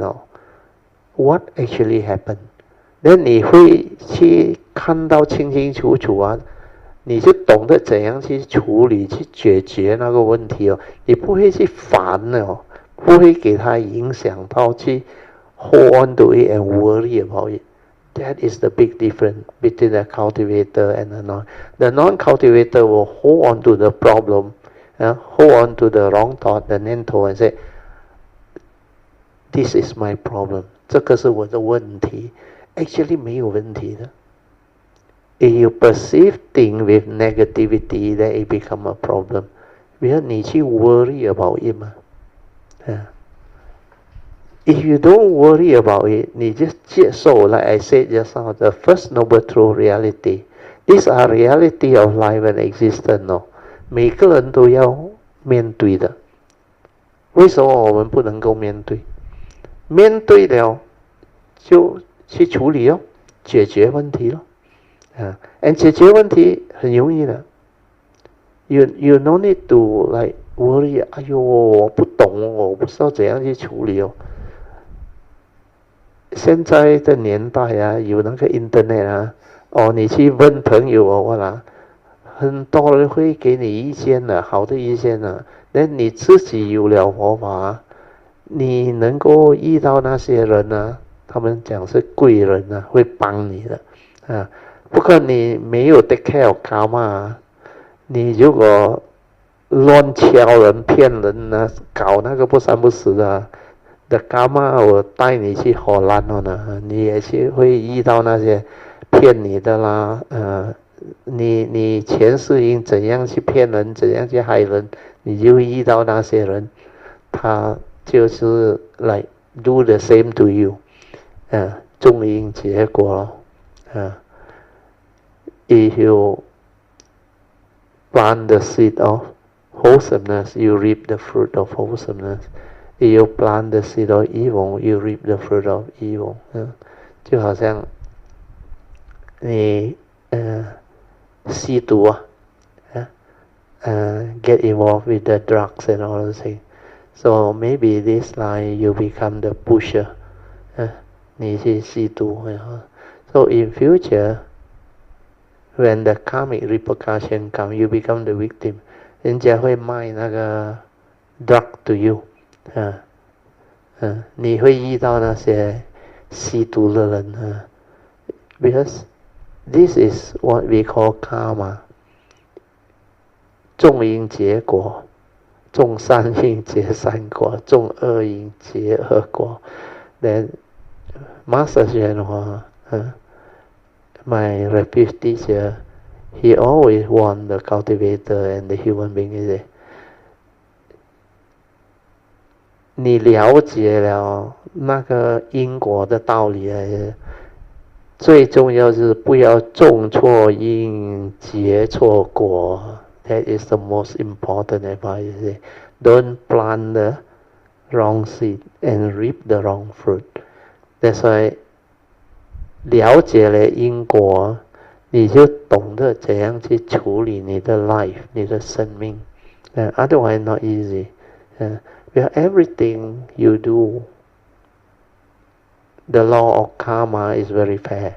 what actually happened then 你会去看到清清楚楚你就懂得怎样去处理去解决那个问题你不会去烦不会给它影响到去 hold on to it and worry about it. That is the big difference between the cultivator and the non. The non-cultivator will hold on to the problem, hold on to the wrong thought, the mental, and say, "This is my problem." 这个是我的问题。Actually 没有问题的。If you perceive things with negativity, then it become a problem. 比如你去 worry about it 嘛If you don't worry about it, 你就接受 like I said just now, the first noble truth reality. These are reality of life and existence 每个人都要面对的。为什么我们不能够面对？面对了就去处理解决问题and 解决问题很容易的。You no need to like worry. 哎呦，我不懂我不知道怎样去处理现在的年代有那个 internet 你去问朋友很多人会给你意见的，好的意见那你自己有了佛法你能够遇到那些人他们讲是贵人会帮你的不过你没有 take care of karma 你如果乱敲人骗人搞那个不三不四的的karma我带你去荷兰你也是会遇到那些骗你的啦你前世因怎样去骗人怎样去害人你就会遇到那些人他就是like do the same to you 种因结果if you plant the seed of wholesomeness you reap the fruit of wholesomeness If you plant the seed of evil, you reap the fruit of evil. 就好像你吸毒get involved with the drugs and all those things. So maybe this life you become the pusher. 你去吸毒So in future, when the karmic repercussion come, you become the victim. 人家会卖那个 drug to you， 你会遇到那些吸毒的人because this is what we call karma， 种因结果，种善因结善果，种恶因结恶果。Then Master 宣化my refuge teacher, he always warned the cultivator and the human being. He said, 你了解了那个因果的道理最重要是不要种错因结错果。That is the most important advice. Don't plant the wrong seed and reap the wrong fruit. That's why 了解了因果，你就懂得怎样去处理你的 life， 你的生命。Otherwise not easy. Because everything you do, the law of karma is very fair.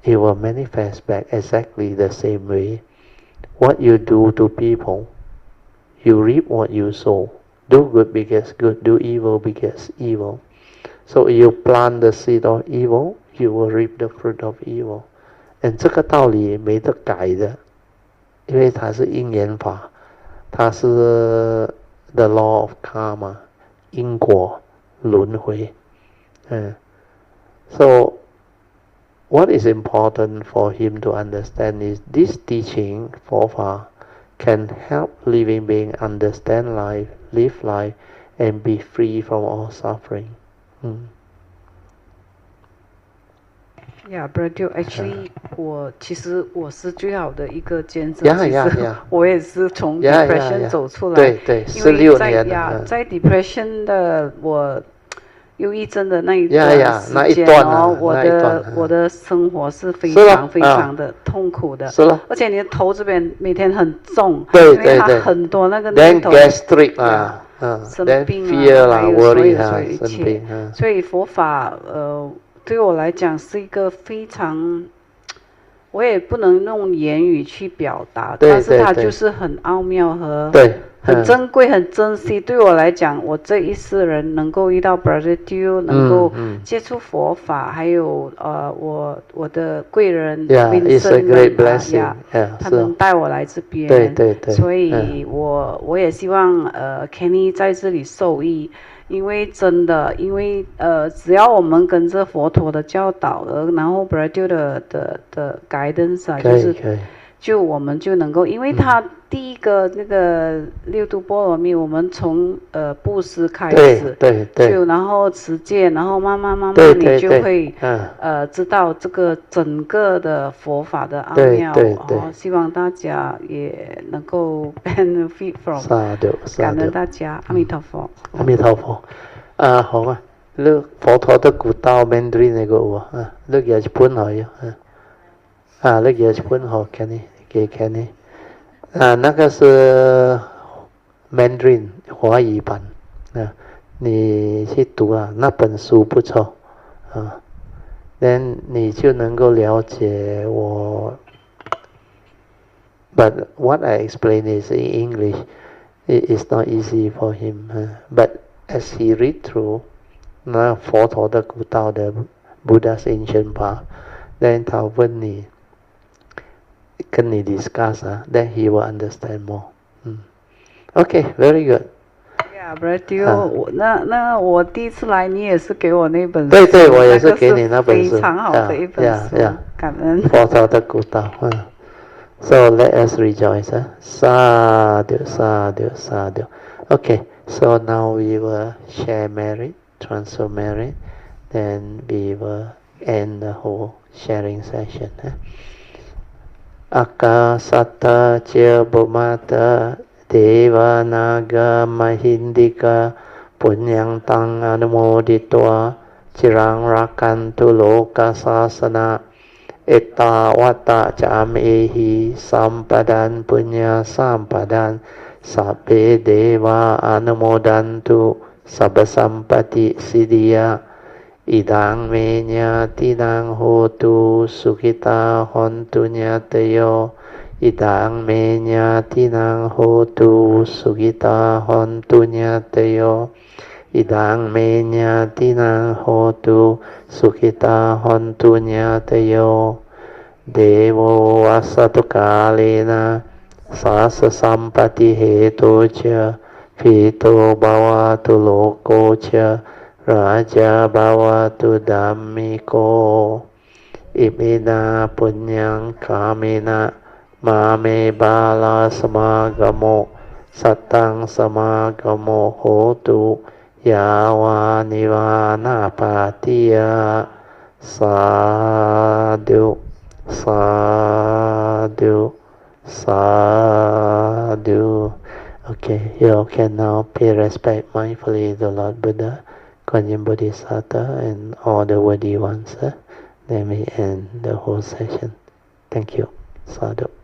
It will manifest back exactly the same way. What you do to people, you reap what you sow. Do good begets good, do evil begets evil. So you plant the seed of evil, you will reap the fruit of evil. And 这个道理没得改的，因为它是因缘法，它是 the law of karma， 因果轮回。So what is important for him to understand is this teaching, 佛法 can help living being understand life, live life, and be free from all suffering. Yeah, brother, actually, 其实我是最好的一个见证。其实我也是从 depression 走出来。对，16年。在 depression 的我忧郁症的那一段时间我的生活是非常非常的痛苦的。而且你的头这边每天很重，因为它很多那个念头。生病还有所有一切。所以佛法对我来讲是一个非常，我也不能用言语去表达，但是它就是很奥妙和很珍贵、很珍惜。对我来讲，我这一世人能够遇到 Brother Dew， 能够接触佛法，还有我的贵人 Vincent 他们带我来这边，所以我也希望Kenny 在这里受益。因为真的，只要我们跟着佛陀的教导，然后 Brother 的 guidance 就我们就能够，因为他第一个那个六度波罗蜜，我们从布施开始，就然后持戒，然后慢慢你就会知道这个整个的佛法的奥妙。希望大家也能够 benefit from。感恩大家，阿弥陀佛。阿弥陀佛。好啊，你佛陀的古道 Mandarin 那个你也是本好哟。你也是本好，Kenny。给 Kenny， 那个是 Mandarin 华语版，你去读那本书不错，then 你就能够了解我。But what I explain is in English, it is not easy for him. But as he read through 那佛陀的古道的 Buddha's ancient path, then 他问你。跟你 discuss then he will understand more. Okay, very good. Yeah, Brother, 那我第一次来，你也是给我那本书。对，我也是给你那本书。非常好的一本书，感恩。佛陀的古道。So let us rejoice. Sadhu, sadhu, sadhu. Okay, so now we will share merit, transfer merit, then we will end the whole sharing session. Akasata ca bhumata deva naga mahindika punyang tang anumoditva cirang rakantu loka sasana ettavata camehi sampadan punya sampadan sabbe deva anumodantu sabbasampati siddhya idang me nyati nang hotu sukita hontu nyatayo idang me nyati nang hotu sukita hontu nyatayo idang me nyati nang hotu sukita hontu nyatayo devo asatu kalena sasa sampati heto cha pito bhavatu loko cha raja bhavatu dhammiko imina punyang kamena mame bala samagamo satang samagamo hotu yawa nivana patiya sadhu sadhu sadhu. Okay, you can now pay respect mindfully to Lord Buddha, Guanyin Bodhisattva, and all the worthy ones. Then we end the whole session. Thank you. Sadhu.